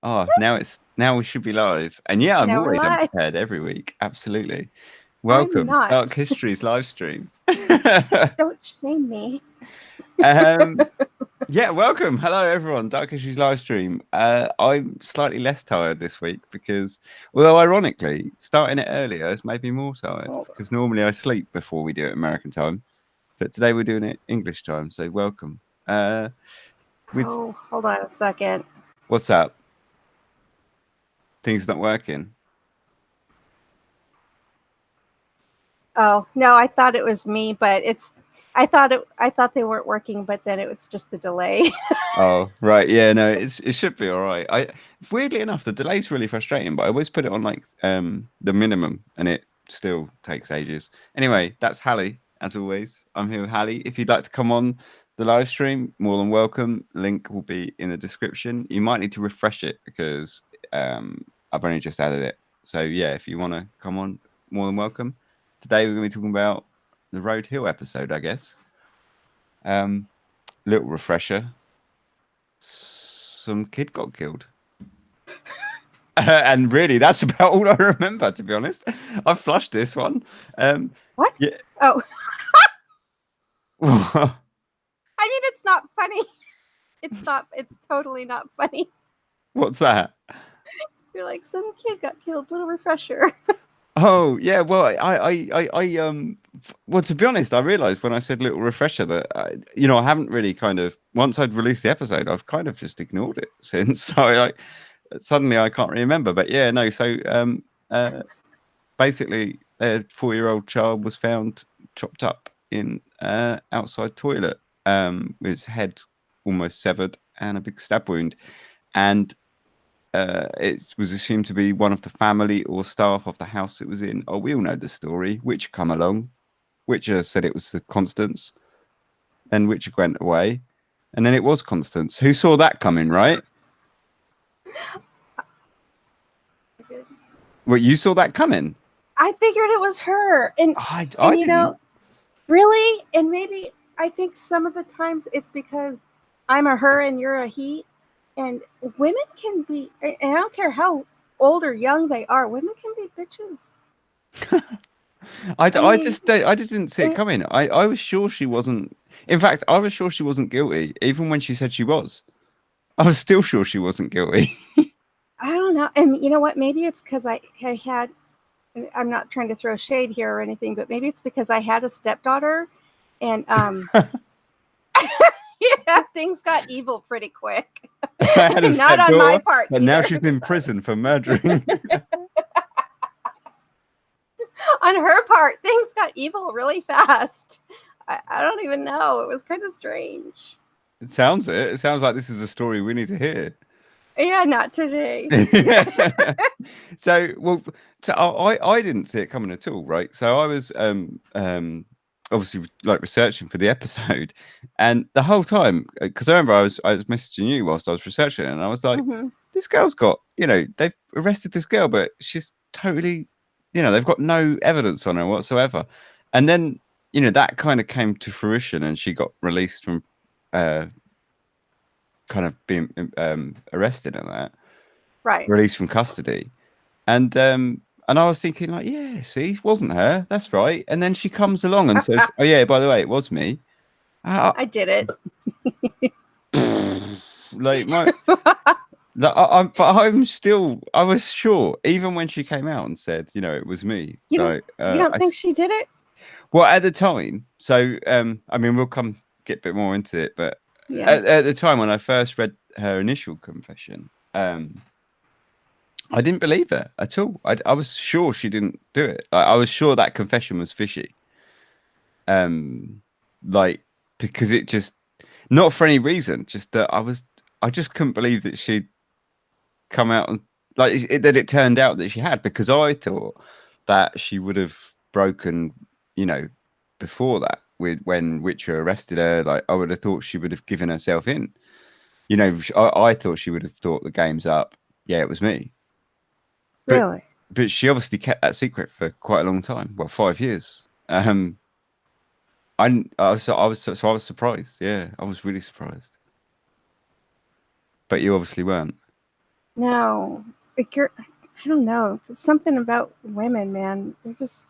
Oh, now we should be live. And yeah, I'm Now we're always live. unprepared every week. Absolutely. I'm Welcome, not. Dark Histories live stream. Don't shame me. um, yeah, welcome. Hello, everyone. Dark Histories live stream. I'm slightly less tired this week because, although ironically, starting it earlier has made me more tired because normally I sleep before we do it American time, but today we're doing it English time. So welcome. Hold on a second. What's up? Things not working. Oh no, I thought it was me, but I thought they weren't working, but then it was just the delay. Oh, right. Yeah, no, it should be all right. Weirdly enough, the delay's really frustrating, but I always put it on like the minimum and it still takes ages. Anyway, that's Hallie, as always. I'm here with Hallie. If you'd like to come on the live stream, more than welcome. Link will be in the description. You might need to refresh it because I've only just added it. So yeah, if you want to come on, more than welcome. Today we're going to be talking about the Road Hill episode, I guess. Little refresher. Some kid got killed. And really, that's about all I remember, to be honest. I flushed this one. What? Yeah. Oh, What's I mean, it's not funny. It's not. It's totally not funny. that? You're like, some kid got killed. Little refresher. Oh, yeah. Well, well, to be honest, I realized when I said little refresher that, I haven't really kind of, once I'd released the episode, I've kind of just ignored it since. So suddenly I can't remember. But yeah, no. So basically, a 4-year-old child was found chopped up in outside toilet, with his head almost severed and a big stab wound. And it was assumed to be one of the family or staff of the house it was in. Oh, we all know the story. Witcher come along. Witcher said it was the Constance. Then Witcher went away. And then it was Constance. Who saw that coming, right? Well, you saw that coming? I figured it was her, and I you know, really, and maybe I think some of the times it's because I'm a her and you're a he, and women can be, and I don't care how old or young they are, women can be bitches. I just didn't see it coming. I was sure she wasn't. In fact, I was sure she wasn't guilty, even when she said she was. I was still sure she wasn't guilty. I don't know, and you know what? Maybe it's because I had. I'm not trying to throw shade here or anything, but maybe it's because I had a stepdaughter, and yeah, things got evil pretty quick. I had a Not on my part, but now she's in prison for murdering. On her part, things got evil really fast. I don't even know. It was kind of strange. It sounds it. It sounds like this is a story we need to hear. Yeah, not today. So, well, I didn't see it coming at all, right? So I was obviously like researching for the episode, and the whole time, because I remember I was messaging you whilst I was researching, and I was like, this girl's got, they've arrested this girl, but she's totally, they've got no evidence on her whatsoever. And then, that kind of came to fruition, and she got released from kind of being arrested and that, Right. released from custody. And I was thinking, like, yeah, see, it wasn't her. That's right. And then she comes along and says, oh, yeah, by the way, it was me. I did it. Like, but I was sure, even when she came out and said, it was me. You don't think she did it? Well, at the time, so, I mean, we'll get a bit more into it, but Yeah. at the time when I first read her initial confession, I didn't believe her at all. I was sure she didn't do it. I was sure that confession was fishy. Like, because it just, not for any reason, just that I just couldn't believe that she'd come out and that it turned out that she had, because I thought that she would have broken, before that, when Witcher arrested her. Like, I would have thought she would have given herself in. I thought she would have thought the game's up. Yeah, it was me. Really? But she obviously kept that secret for quite a long time. Well, 5 years. I was surprised. Yeah, I was really surprised. But you obviously weren't. No, I don't know. There's something about women, man. They're just,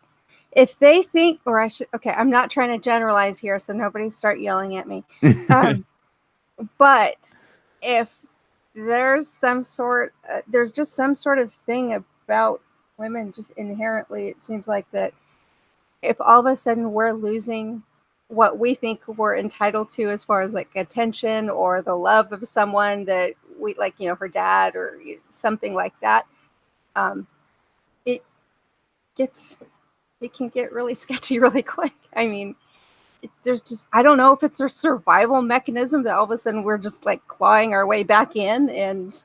if they think, or I should, okay, I'm not trying to generalize here, so nobody start yelling at me. But if there's there's just some sort of thing about women, just inherently, it seems like that if all of a sudden we're losing what we think we're entitled to as far as like attention or the love of someone that we like, her dad or something like that, um, it gets it can get really sketchy really quick. I mean, there's just, I don't know if it's a survival mechanism that all of a sudden we're just like clawing our way back in and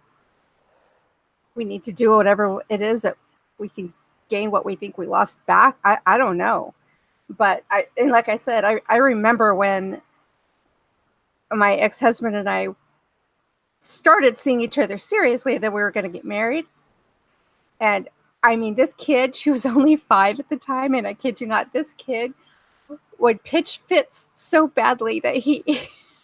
we need to do whatever it is that we can gain what we think we lost back. I don't know. But and like I said, I remember when my ex-husband and I started seeing each other seriously that we were going to get married. And I mean, this kid, she was only 5 at the time, and I kid you not, this kid would pitch fits so badly that he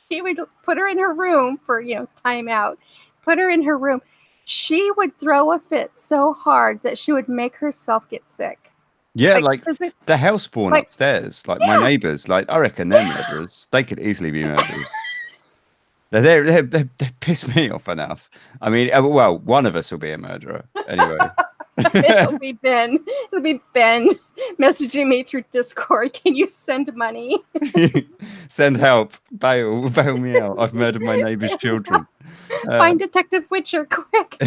he would put her in her room for time out, put her in her room. She would throw a fit so hard that she would make herself get sick. Yeah, like the house spawn like, upstairs, like my neighbours, like I reckon they're murderers. They could easily be murderers. They piss me off enough. I mean, well, one of us will be a murderer anyway. It'll be Ben. It'll be Ben messaging me through Discord. Can you send money? Send help. Bail me out. I've murdered my neighbour's children. Find Detective Witcher quick.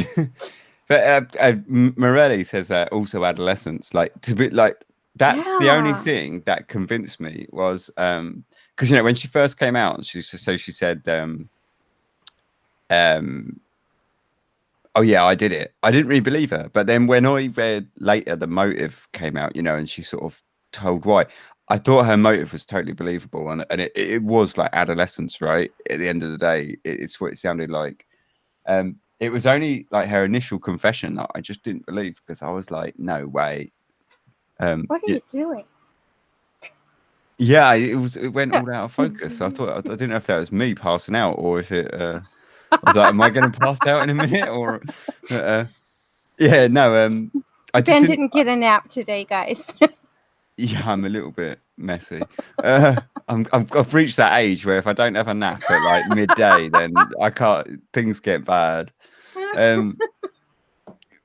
But Morelli says that also adolescence, like to be like that's the only thing that convinced me was because when she first came out, she said oh yeah, I did it. I didn't really believe her, but then when I read later the motive came out, and she sort of told why, I thought her motive was totally believable, and it was like adolescence, right? At the end of the day, it's what it sounded like. It was only like her initial confession that I just didn't believe, because I was like, no way. What are you doing? Yeah, it went all out of focus. I didn't know if that was me passing out or if it I was like, am I going to pass out in a minute? Or yeah, no. I just didn't get a nap today, guys. Yeah, I'm a little bit messy. I've reached that age where if I don't have a nap at like midday, then I can't. Things get bad.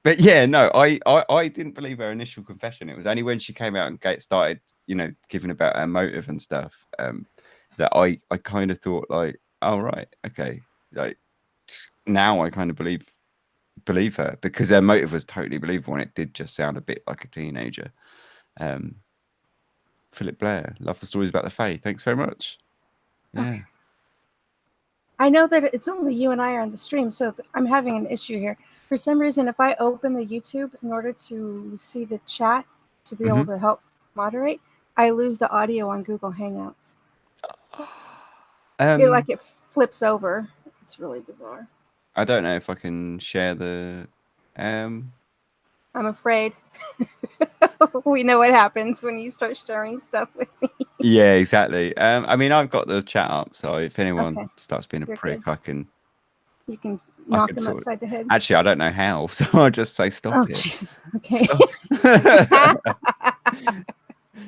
But yeah, no, I didn't believe her initial confession. It was only when she came out and started, giving about her motive and stuff, that I kind of thought like, oh right, okay, like now I kind of believe her, because her motive was totally believable and it did just sound a bit like a teenager. Philip Blair, love the stories about the Fae. Thanks very much. Yeah. Okay. I know that it's only you and I are on the stream, so I'm having an issue here. For some reason, if I open the YouTube in order to see the chat to be able to help moderate, I lose the audio on Google Hangouts. It flips over. It's really bizarre. I don't know if I can share the. I'm afraid. We know what happens when you start sharing stuff with me. Yeah, exactly. I mean, I've got the chat up, so if anyone starts being a prick, good. You can knock them upside the head. Actually, I don't know how, so I'll just say stop it. Oh, Jesus. Okay.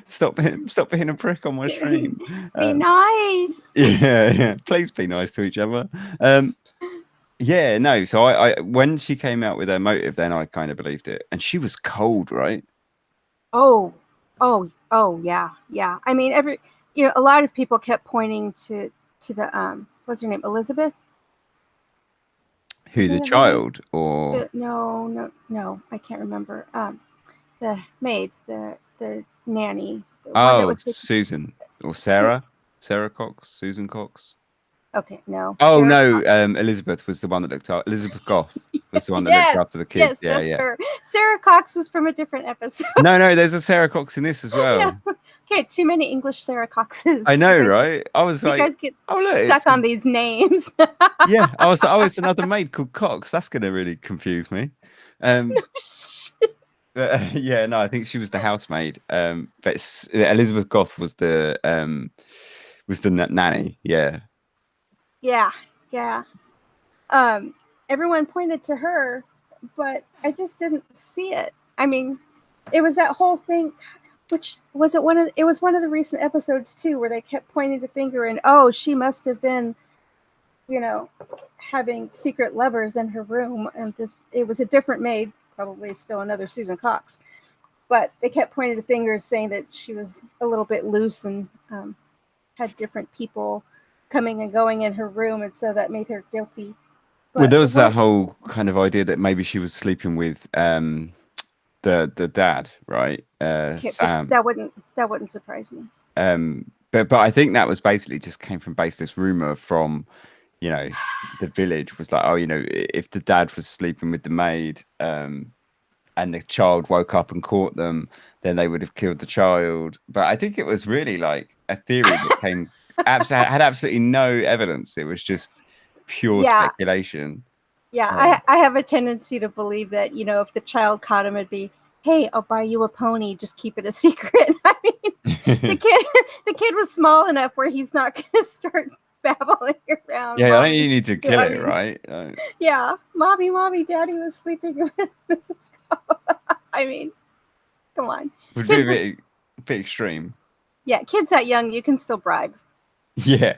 Stop being a prick on my stream. Be nice. Yeah. Please be nice to each other. Yeah, no. So I when she came out with her motive, then I kind of believed it, and she was cold, right? Oh, yeah. I mean, a lot of people kept pointing to the what's her name, Elizabeth? Who, the child or no, I can't remember. The maid, the nanny. The one that was Susan or Sarah, Sarah Cox, Susan Cox. Okay, no. Oh no, Elizabeth was the one that looked after. Elizabeth Goth was the one that looked after the kids. Yes, that's her. Sarah Cox was from a different episode. No, there's a Sarah Cox in this as well. No. Okay, too many English Sarah Coxes. I know, right? I was like, you guys get stuck on these names. Yeah, I was. Oh, it's another maid called Cox. That's gonna really confuse me. No shit. Yeah, no, I think she was the housemaid. But Elizabeth Goth was the nanny. Yeah. Yeah. Everyone pointed to her but I just didn't see it. I mean, it was that whole thing, which was it one of it was one of the recent episodes too, where they kept pointing the finger and oh, she must have been, you know, having secret lovers in her room, and it was a different maid, probably still another Susan Cox, but they kept pointing the fingers, saying that she was a little bit loose and had different people coming and going in her room, and so that made her guilty. Well, But there was that whole kind of idea that maybe she was sleeping with the dad, right? Sam. that wouldn't surprise me. But I think that was basically just came from baseless rumor from, you know, the village was like, oh, you know, if the dad was sleeping with the maid, and the child woke up and caught them, then they would have killed the child. But I think it was really like a theory that came had absolutely no evidence. It was just pure Yeah. speculation. Yeah, I have a tendency to believe that, you know, if the child caught him, it'd be, hey, I'll buy you a pony, just keep it a secret. I mean, the kid was small enough where he's not going to start babbling around. Yeah, Mommy. I think you need to kill it, mean, right? Yeah, mommy, daddy was sleeping with Mrs. Crow. I mean, come on. Would be a bit extreme. Yeah, kids that young, you can still bribe. Yeah.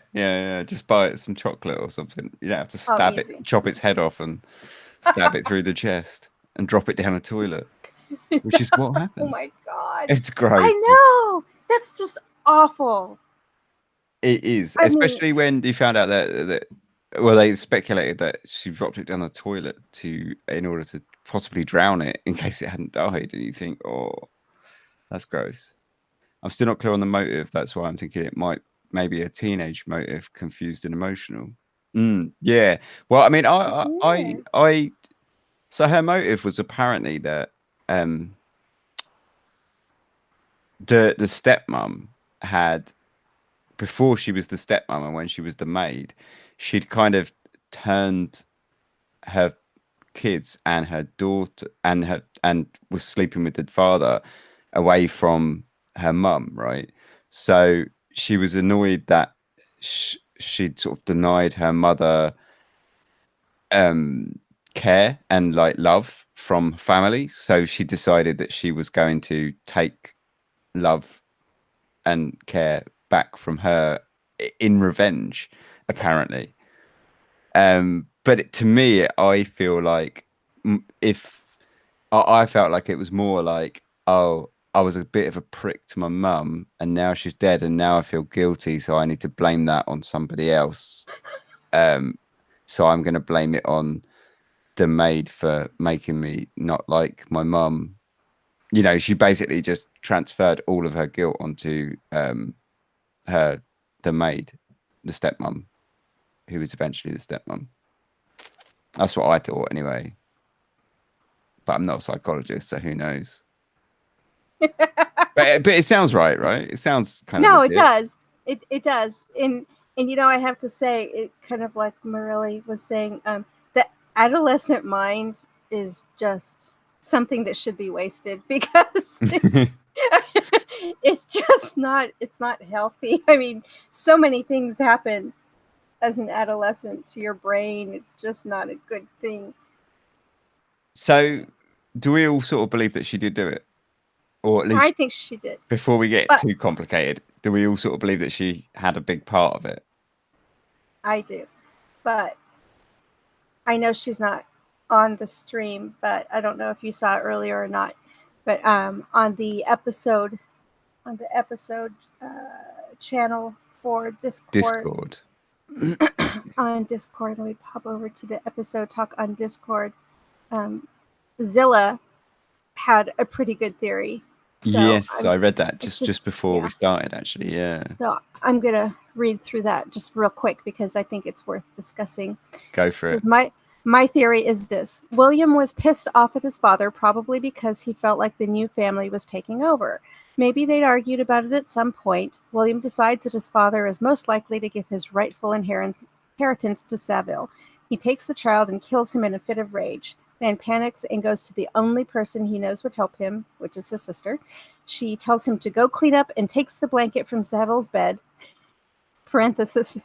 Just buy it some chocolate or something. You don't have to stab it, chop its head off, and stab it through the chest and drop it down a toilet, which is what happened. Oh my god, it's gross. I know, that's just awful. It is, especially when you found out that well, they speculated that she dropped it down the toilet in order to possibly drown it in case it hadn't died, and you think, oh, that's gross. I'm still not clear on the motive. That's why I'm thinking it might maybe a teenage motive, confused and emotional. Yeah. Well, I mean, I so her motive was apparently that the stepmom had, before she was the stepmom and when she was the maid, she'd kind of turned her kids and her daughter and was sleeping with the father away from her mum, right? So she was annoyed that she'd sort of denied her mother care and like love from family, so she decided that she was going to take love and care back from her in revenge, apparently. But to me, I feel like if I felt like it was more like, oh, I was a bit of a prick to my mum, and now she's dead, and now I feel guilty, so I need to blame that on somebody else. So I'm going to blame it on the maid for making me not like my mum. You know, she basically just transferred all of her guilt onto the maid, the stepmom, who was eventually the stepmom. That's what I thought, anyway. But I'm not a psychologist, so who knows? but it sounds right? It sounds kind of. No, it does. It does. And you know, I have to say, it kind of like Morelli was saying, the adolescent mind is just something that should be wasted, because it's just not healthy. I mean, so many things happen as an adolescent to your brain. It's just not a good thing. So do we all sort of believe that she did do it? Or at least I think she did. Before we get too complicated, do we all sort of believe that she had a big part of it? I do. But I know she's not on the stream, but I don't know if you saw it earlier or not. But on the episode channel for Discord. On Discord, let me pop over to the episode talk on Discord. Zilla had a pretty good theory. So yes, I read that just before we started, actually. Yeah. So I'm gonna read through that just real quick because I think it's worth discussing. Go for it. My theory is this: William was pissed off at his father, probably because he felt like the new family was taking over. Maybe they'd argued about it at some point. William decides that his father is most likely to give his rightful inheritance to Saville. He takes the child and kills him in a fit of rage, then panics and goes to the only person he knows would help him, which is his sister. She tells him to go clean up and takes the blanket from Saville's bed, parenthesis,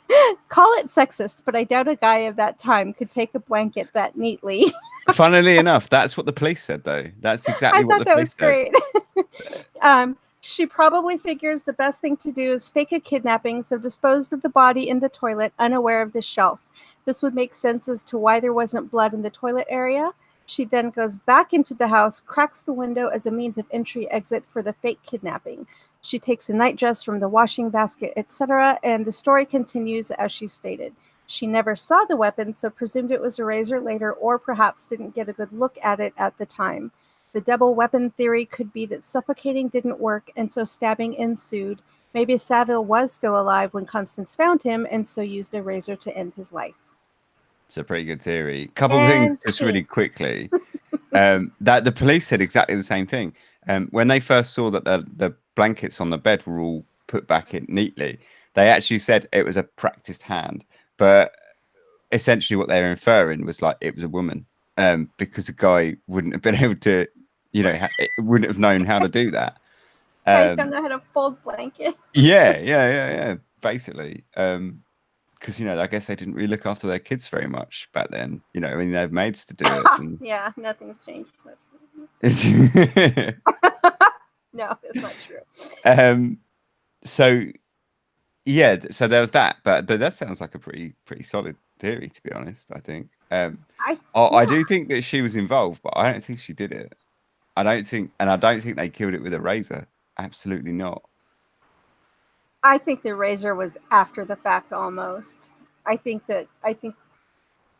call it sexist, but I doubt a guy of that time could take a blanket that neatly. Funnily enough, that's what the police said, though. That's exactly I what thought the that was police said. great. She probably figures the best thing to do is fake a kidnapping, so disposed of the body in the toilet, unaware of the shelf. This would make sense as to why there wasn't blood in the toilet area. She then goes back into the house, cracks the window as a means of entry-exit for the fake kidnapping. She takes a nightdress from the washing basket, etc., and the story continues as she stated. She never saw the weapon, so presumed it was a razor later, or perhaps didn't get a good look at it at the time. The double weapon theory could be that suffocating didn't work, and so stabbing ensued. Maybe Saville was still alive when Constance found him, and so used a razor to end his life. It's a pretty good theory. Couple of things And just scene. really quickly. That the police said exactly the same thing. When they first saw that the blankets on the bed were all put back in neatly, they actually said it was a practiced hand. But essentially what they were inferring was like it was a woman, because the guy wouldn't have been able to, wouldn't have known how to do that. Guys don't know how to fold blankets. Yeah, basically. Because I guess they didn't really look after their kids very much back then. I mean, they have maids to do it. And... yeah, nothing's changed. No, it's not true. So yeah, so there was that, but that sounds like a pretty solid theory, to be honest. I think. I do think that she was involved, but I don't think she did it. I don't think they killed it with a razor. Absolutely not. I think the razor was after the fact almost. I think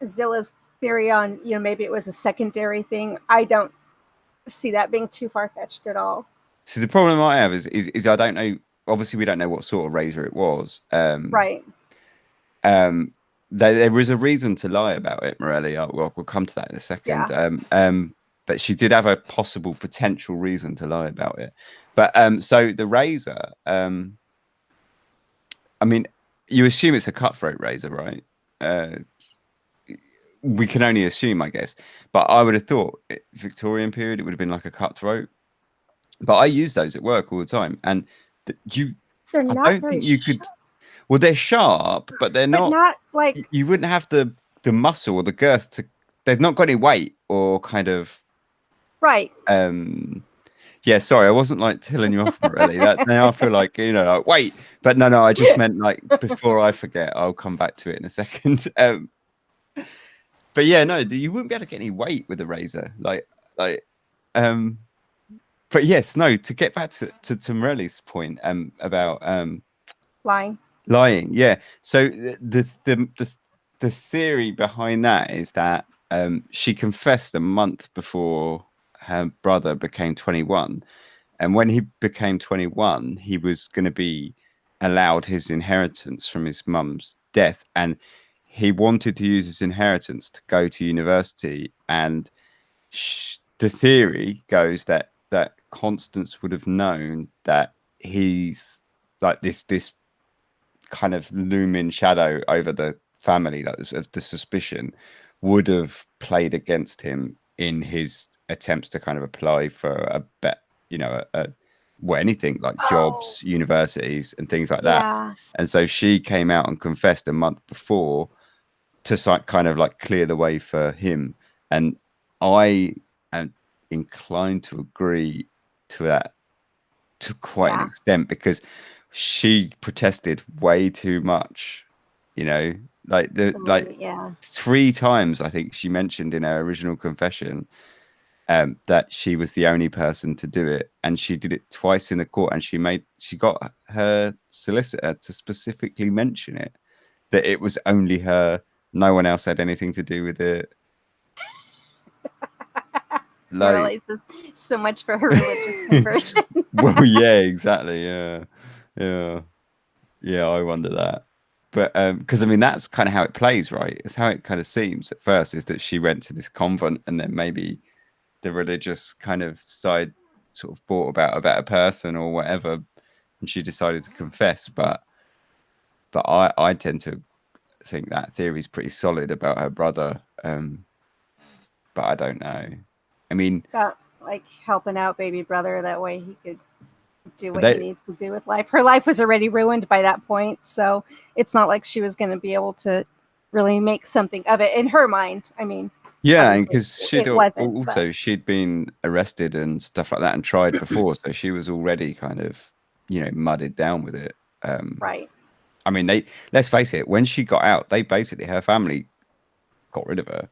Zilla's theory on, maybe it was a secondary thing. I don't see that being too far-fetched at all. So the problem I have is I don't know. Obviously, we don't know what sort of razor it was. Right. There was a reason to lie about it, Morelli. We'll come to that in a second. Yeah. But she did have a possible potential reason to lie about it. But so the razor, I mean, you assume it's a cutthroat razor, right? We can only assume, I guess. But I would have thought Victorian period, it would have been like a cutthroat. But I use those at work all the time, and they're not I don't think you could. Well, they're sharp, but they're not like you wouldn't have the muscle or the girth to. They've not got any weight or kind of. Right. Yeah, sorry, I wasn't like telling you off, really. That now I feel like like, wait, but no, I just meant like before I forget, I'll come back to it in a second. But yeah, no, you wouldn't be able to get any weight with a razor, But yes, no. To get back to Morelli's point, about lying, yeah. So the theory behind that is that she confessed a month before her brother became 21, and when he became 21, he was going to be allowed his inheritance from his mum's death, and he wanted to use his inheritance to go to university. And the theory goes that Constance would have known that he's like this kind of looming shadow over the family, that of the suspicion, would have played against him in his attempts to kind of apply for a anything like jobs, universities, and things like that. And so she came out and confessed a month before to kind of like clear the way for him. And I am inclined to agree to that to quite an extent, because she protested way too much, like 3 times I think she mentioned in her original confession that she was the only person to do it, and she did it twice in the court, and she got her solicitor to specifically mention it, that it was only her, no one else had anything to do with it. Like, so much for her religious conversion. Well, yeah, exactly. Yeah, I wonder that. But because I mean, that's kind of how it plays, right? It's how it kind of seems at first, is that she went to this convent, and then maybe the religious kind of side sort of brought about a better person or whatever, and she decided to confess. But I tend to think that theory is pretty solid about her brother. But I don't know. I mean, about like helping out baby brother, that way he could do But what he they, needs to do with life. Her life was already ruined by that point, so it's not like she was going to be able to really make something of it in her mind. I mean, yeah, and obviously because she'd it wasn't, but also she'd been arrested and stuff like that and tried before, so she was already kind of, mudded down with it. right. I mean, let's face it, when she got out, they basically, her family got rid of her.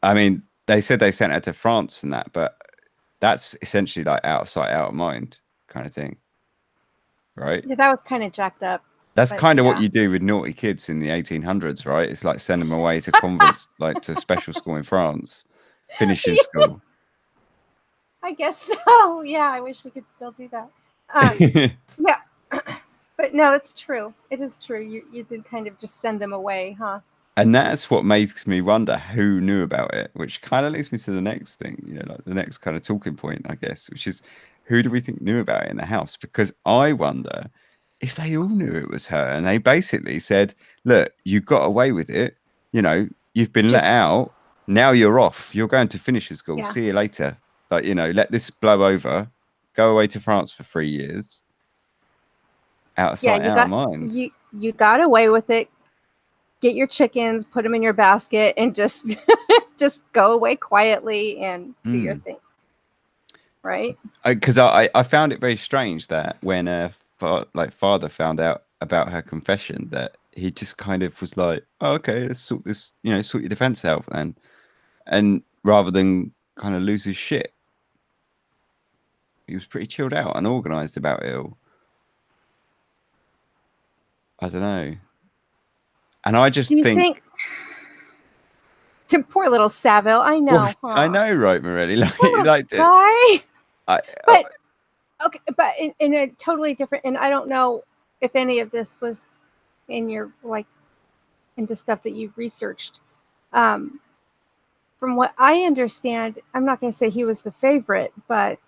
I mean, they said they sent her to France and that, but that's essentially like out of sight, out of mind kind of thing, right? Yeah, that was kind of jacked up, That's but kind of what yeah. you do with naughty kids in the 1800s, right? It's like send them away to convents, like to special school in France, finishing school. I guess so. Yeah, I wish we could still do that. Yeah, but no, it's true. It is true. You did kind of just send them away, huh? And that's what makes me wonder who knew about it, which kind of leads me to the next thing, like the next kind of talking point, I guess, which is who do we think knew about it in the house? Because I wonder if they all knew it was her and they basically said, look, you got away with it, you've been let Just out, now you're off, you're going to finish at school, yeah, see you later. Like, let this blow over, go away to France for 3 years, out of yeah. sight, out of mind. You got away with it. Get your chickens, put them in your basket, and just just go away quietly and do your Mm. thing. Right? Because I found it very strange that when father found out about her confession, that he just kind of was like, oh, okay, let's sort this, sort your defense out, and rather than kind of lose his shit, he was pretty chilled out and organized about it all. I don't know, and I Do just you think, think to poor little Saville? I well, know, I huh? know, right, Morelli, Poor little like guy. I, But okay, but in a totally different. And I don't know if any of this was in your in the stuff that you've researched. Um, from what I understand, I'm not going to say he was the favorite, but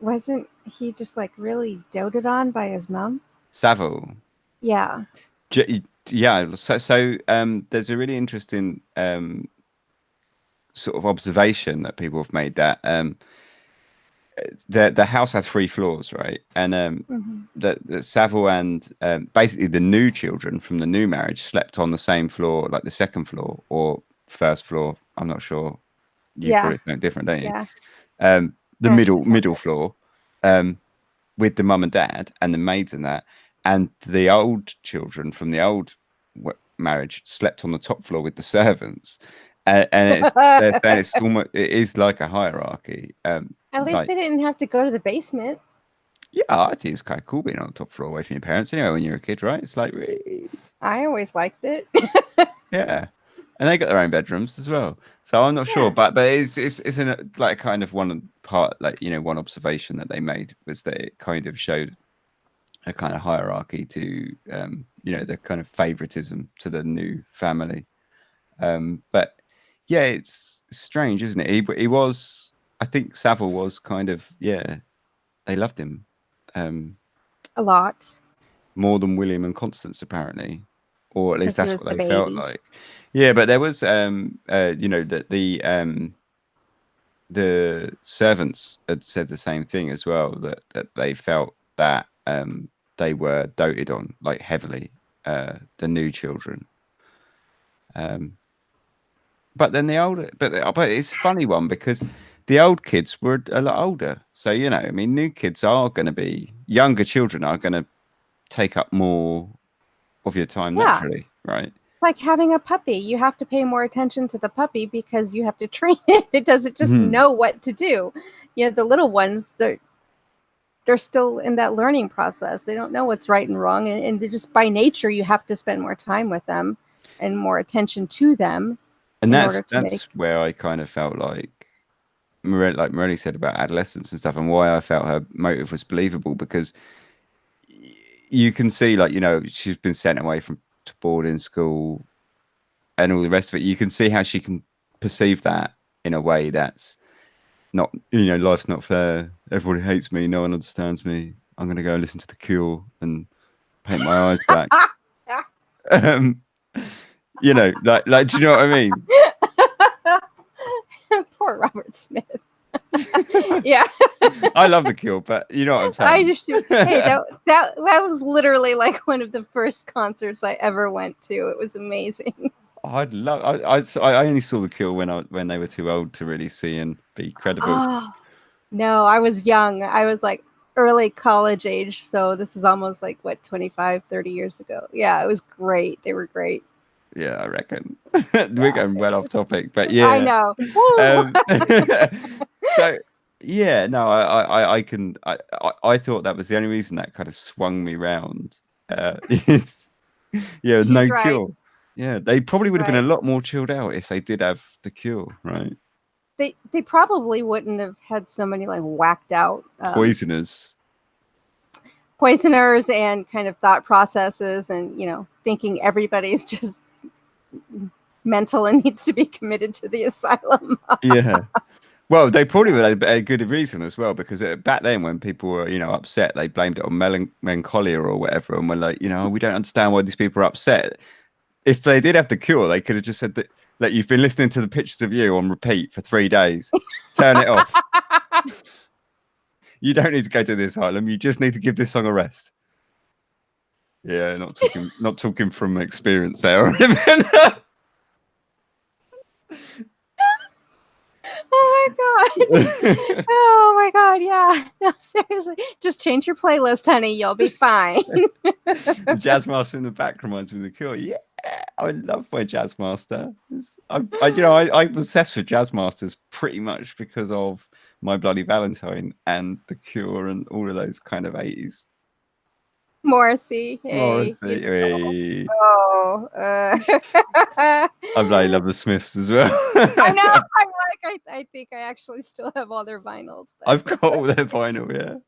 wasn't he just really doted on by his mom? Savile. Yeah. Yeah, so there's a really interesting sort of observation that people have made that the house has 3 floors, right? And Mm-hmm. the Savile and basically the new children from the new marriage slept on the same floor, like the second floor or first floor. I'm not sure. You call Yeah. it something different, don't you? Yeah. The That sounds middle right. floor, with the mum and dad and the maids and that, and the old children from the old marriage slept on the top floor with the servants. And they're saying it's almost, it is like a hierarchy. At least Like, they didn't have to go to the basement. yeah, I think it's kind of cool being on the top floor away from your parents anyway when you're a kid, right? It's like, I always liked it. yeah. And they got their own bedrooms as well. So I'm not sure, Yeah. but it's in a, like kind of one part, like, one observation that they made was that it kind of showed a kind of hierarchy to the kind of favoritism to the new family. But yeah, it's strange, isn't it? He was, I think Savile was kind of, yeah, they loved him. A lot. More than William and Constance, apparently, or at least Because he that's was what the they felt baby. like. Yeah, but there was that the servants had said the same thing as well, that they felt that they were doted on, like, heavily, the new children. But then the older, but it's a funny one because the old kids were a lot older, so I mean, new kids are going to be younger, children are going to take up more of your time Yeah. naturally, right? Like having a puppy. You have to pay more attention to the puppy because you have to train it. It doesn't just Mhm. know what to do. The little ones, they're still in that learning process. They don't know what's right and wrong. And they're just by nature, you have to spend more time with them and more attention to them And in that's order to make. that's where I kind of felt like Morelli said about adolescence and stuff, and why I felt her motive was believable, because you can see, like, she's been sent away from to boarding school and all the rest of it. You can see how she can perceive that in a way that's not, life's not fair. Everybody hates me. No one understands me. I'm going to go and listen to The Cure and paint my eyes black. um, like, do you know what I mean? Poor Robert Smith. Yeah. I love The Cure, but you know what I'm saying. I just hey, that was literally like one of the first concerts I ever went to. It was amazing. I'd love. I only saw The Cure when they were too old to really see and be credible. Oh no, I was young. I was like early college age, so this is almost like what 25, 30 years ago. Yeah, it was great. They were great. Yeah, I reckon. Yeah, We're going well off topic, but I yeah. know. Woo! So yeah, no, I thought that was the only reason that kind of swung me round. Yeah, She's No right. Cure. Yeah, they probably She's would have been a right. lot more chilled out if they did have The Cure, right? They probably wouldn't have had so many like whacked out Poisoners. poisoners and kind of thought processes, and thinking everybody's just mental and needs to be committed to the asylum. Yeah. Well, they probably would have a good reason as well, because back then when people were, upset, they blamed it on melancholia or whatever, and were like, we don't understand why these people are upset. If they did have The Cure, they could have just said that you've been listening to the pictures of you on repeat for 3 days. Turn it off. You don't need to go to the asylum. You just need to give this song a rest. Yeah, not talking from experience there. Oh my god. Oh my god, yeah. No, seriously. Just change your playlist, honey. You'll be fine. The jazz master in the back reminds me of The Cure. Yeah, I love my jazz master. I'm obsessed with jazz masters pretty much because of My Bloody Valentine and The Cure and all of those kind of 80s. Morrissey. Hey. Morrissey. Oh. I bloody love the Smiths as well. I know. I'm like, I think I actually still have all their vinyls. But I've got all their vinyl, yeah.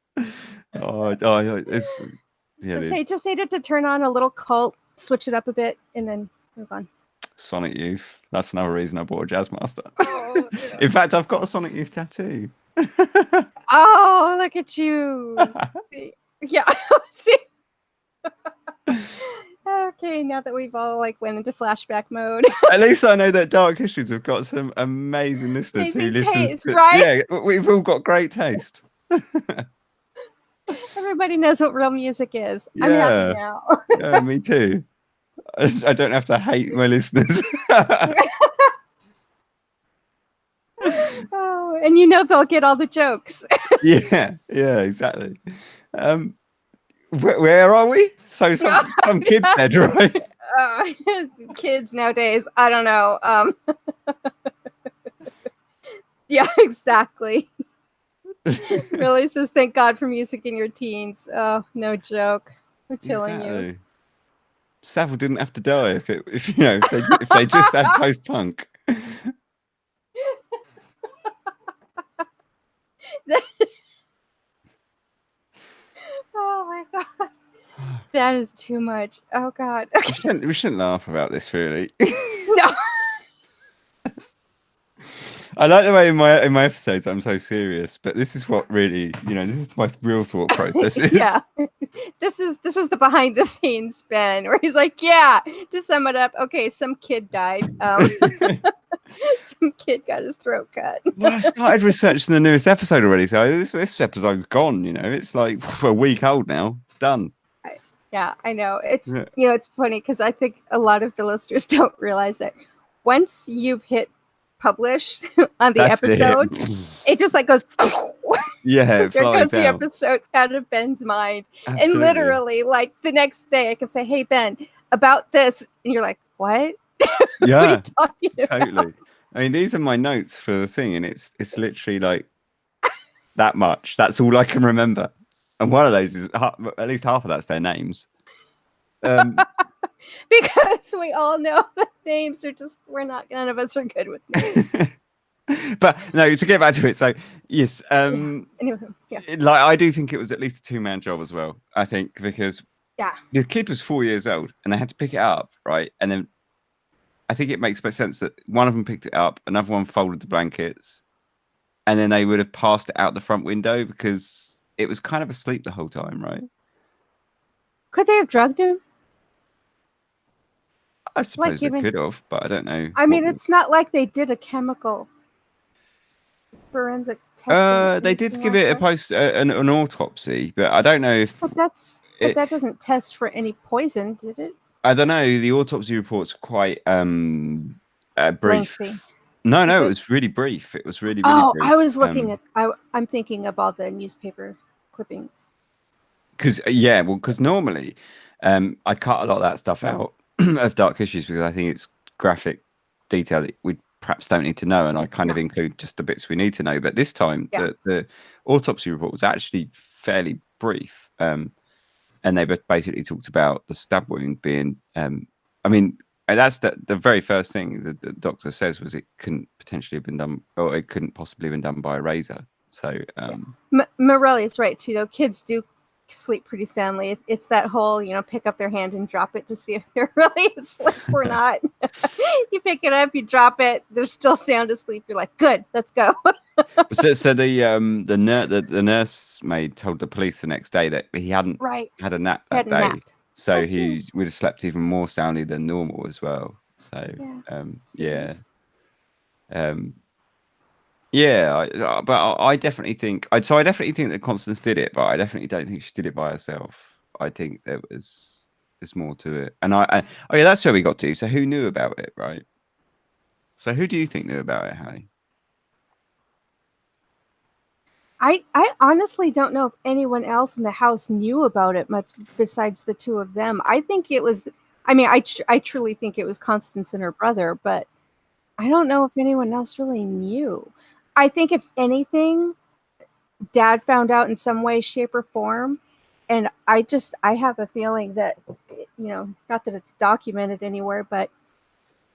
It's so they just needed to turn on a little cult, switch it up a bit, and then move on. Sonic Youth. That's another reason I bought a jazz master. Oh, yeah. In fact, I've got a Sonic Youth tattoo. Oh, look at you. Yeah. See. Okay, now that we've all went into flashback mode. At least I know that Dark Histories have got some amazing listeners who listen. Taste, right? Yeah, we've all got great taste. Everybody knows what real music is. Yeah. I'm happy now. Yeah, me too. I don't have to hate my listeners. Oh, and they'll get all the jokes. Yeah, exactly. Where are we? So some kids said, right? Kids nowadays, I don't know. Yeah, exactly. Really says, thank God for music in your teens. Oh, no joke. I'm telling you. Savile didn't have to die if they just had post punk. Oh my god, that is too much. Oh god. Okay. We shouldn't laugh about this, really. No. I like the way in my episodes I'm so serious, but this is what really, this is my real thought process. Yeah. This is the behind the scenes Ben, where he's like, yeah, to sum it up, okay, some kid died. Some kid got his throat cut. Well, I started researching the newest episode already, so this episode's gone. It's like a week old now. Done. Yeah, I know. It's it's funny because I think a lot of the listeners don't realize that once you've hit publish on the episode, it just goes. Yeah, it there flies goes the episode out of Ben's mind. Absolutely. And literally, the next day, I can say, "Hey Ben, about this," and you're like, "What?" Yeah, what are you talking totally. about? I mean, these are my notes for the thing, and it's literally like that much. That's all I can remember. And one of those is at least half of that's their names. Because we all know the names are just none of us are good with names. But no, to get back to it, so yes, Anyway, yeah. I do think it was at least a 2-man job as well. I think because the kid was 4 years old and they had to pick it up, right? And then I think it makes sense that one of them picked it up, another one folded the blankets, and then they would have passed it out the front window because it was kind of asleep the whole time, right? Could they have drugged him? I suppose they could have, but I don't know. I mean, it's not like they did a chemical. forensic testing They anything did give like it a that? post an autopsy, but I don't know if But that doesn't test for any poison, did it? I don't know. The autopsy report's quite brief. Lengthy. No, Is it it? was really brief. It was really, really Oh, I brief. was looking at. I'm thinking of all the newspaper clippings. Because normally, I cut a lot of that stuff out of Dark Histories because I think it's graphic detail that we perhaps don't need to know, and I kind of Yeah. include just the bits we need to know. But this time, Yeah. the autopsy report was actually fairly brief, and they basically talked about the stab wound being. I mean, and that's the very first thing that the doctor says was it couldn't potentially have been done, or it couldn't possibly have been done by a razor. So, Morelli's right too, though. Kids do sleep pretty soundly. It's that whole, pick up their hand and drop it to see if they're really asleep or not. You pick it up, you drop it, they're still sound asleep. You're like, good, let's go. so the nursemaid told the police the next day that he hadn't Right. had a nap that Hadn't day, napped. so he would have slept even more soundly than normal as well. So, Yeah. but I definitely think I definitely think that Constance did it, but I definitely don't think she did it by herself. I think there's more to it, and oh yeah, that's where we got to. So who knew about it, right? So who do you think knew about it, Harry? I honestly don't know if anyone else in the house knew about it much besides the two of them. I think it was. I mean, I truly think it was Constance and her brother, but I don't know if anyone else really knew. I think if anything, Dad found out in some way, shape, or form, and I have a feeling that, not that it's documented anywhere, but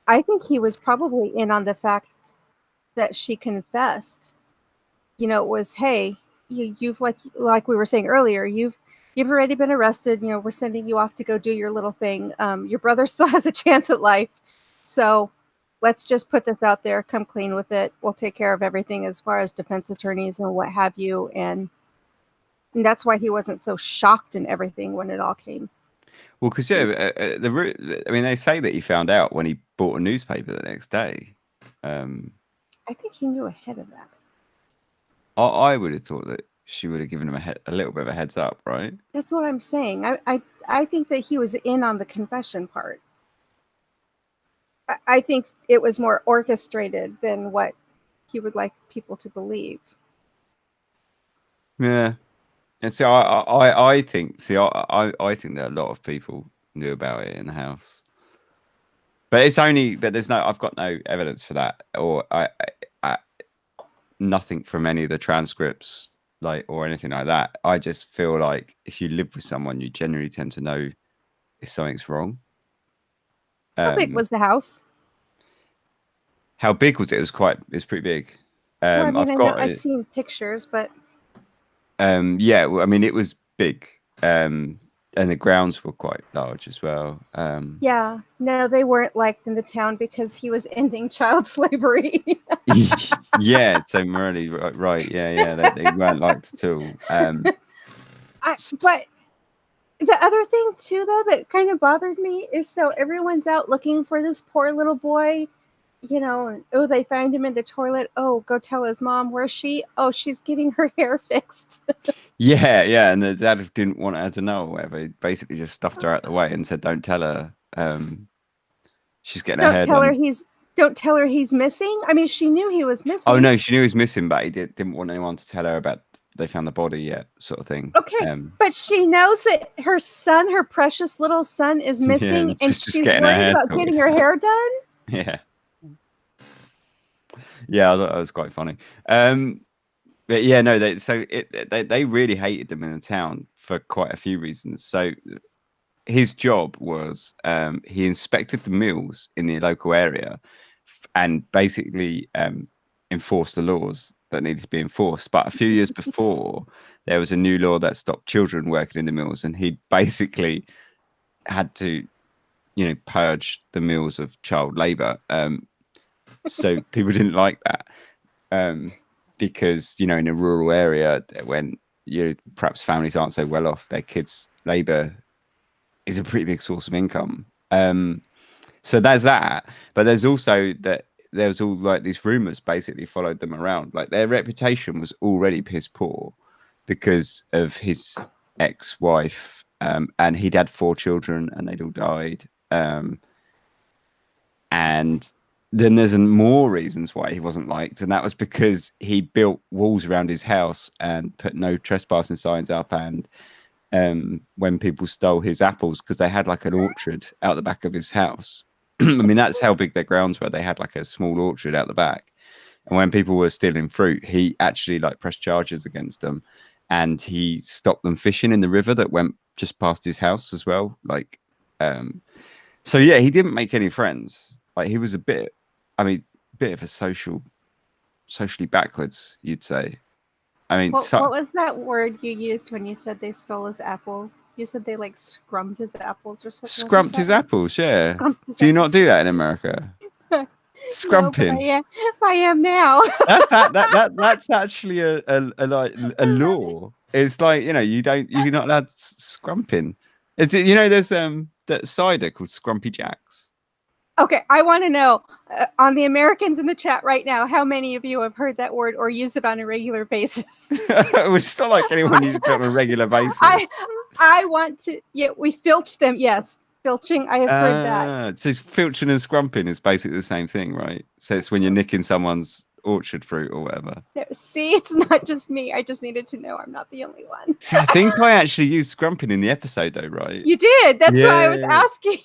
I think he was probably in on the fact that she confessed. It was, hey, you've like we were saying earlier, you've already been arrested. We're sending you off to go do your little thing. Your brother still has a chance at life, so let's just put this out there. Come clean with it. We'll take care of everything as far as defense attorneys and what have you, and that's why he wasn't so shocked and everything when it all came. Well, because I mean, they say that he found out when he bought a newspaper the next day. I think he knew ahead of that. I would have thought that she would have given him a little bit of a heads up, right? That's what I'm saying. I think that he was in on the confession part. I think it was more orchestrated than what he would like people to believe. Yeah, and so I think I think that a lot of people knew about it in the house, but I've got no evidence for that, or I nothing from any of the transcripts, or anything like that. I just feel like if you live with someone, you generally tend to know if something's wrong. How big was the house? How big was it? It was pretty big. Well, I mean, I've I know got I've it. seen pictures, but Yeah, well, I mean, it was big. And the grounds were quite large as well. yeah, no, they weren't liked in the town because he was ending child slavery. Yeah, so Morelli, right, yeah, they weren't liked at all. But the other thing too, though, that kind of bothered me is so everyone's out looking for this poor little boy. Oh, they found him in the toilet. Oh, go tell his mom. Where's she? Oh, she's getting her hair fixed. Yeah, and the dad didn't want her to know or whatever. He basically just stuffed her out the way and said, "Don't tell her. She's getting her Don't hair tell her done." he's missing. I mean, she knew he was missing. Oh no, she knew he was missing, but he didn't want anyone to tell her about they found the body yet, sort of thing. Okay, but she knows that her son, her precious little son, is missing, Yeah, and just she's getting her worried hair about sorted. getting her hair done. Yeah, I thought that was quite funny. But yeah, no, they really hated them in the town for quite a few reasons. So his job was he inspected the mills in the local area and basically enforced the laws that needed to be enforced. But a few years before, there was a new law that stopped children working in the mills, and he basically had to, purge the mills of child labor. So people didn't like that. Because in a rural area when perhaps families aren't so well off, their kids' labor is a pretty big source of income. So there's that, but there's also that there was all like these rumors basically followed them around. Like their reputation was already piss poor because of his ex-wife, and he'd had 4 children and they'd all died. And then there's more reasons why he wasn't liked, and that was because he built walls around his house and put no trespassing signs up. And when people stole his apples, because they had like an orchard out the back of his house. I mean, that's how big their grounds were. They had like a small orchard out the back. And when people were stealing fruit, he actually like pressed charges against them, and he stopped them fishing in the river that went just past his house as well. Like, so yeah, he didn't make any friends. Like he was a bit of a socially backwards, you'd say. I mean, what was that word you used when you said they stole his apples? You said they like scrumped his apples or something. Scrumped his apples, yeah. Do you not do that in America? Scrumping. No, I am now. That's actually a law. It's like, you're not allowed scrumping. Is it, there's that cider called Scrumpy Jacks. Okay, I want to know on the Americans in the chat right now, how many of you have heard that word or use it on a regular basis? It's not like anyone uses it on a regular basis. I want to. Yeah, we filch them. Yes, filching. I have heard that. So filching and scrumping is basically the same thing, right? So it's when you're nicking someone's orchard fruit or whatever. See, it's not just me. I just needed to know I'm not the only one. See, I think I actually used scrumping in the episode though, right? You did. That's why I was asking.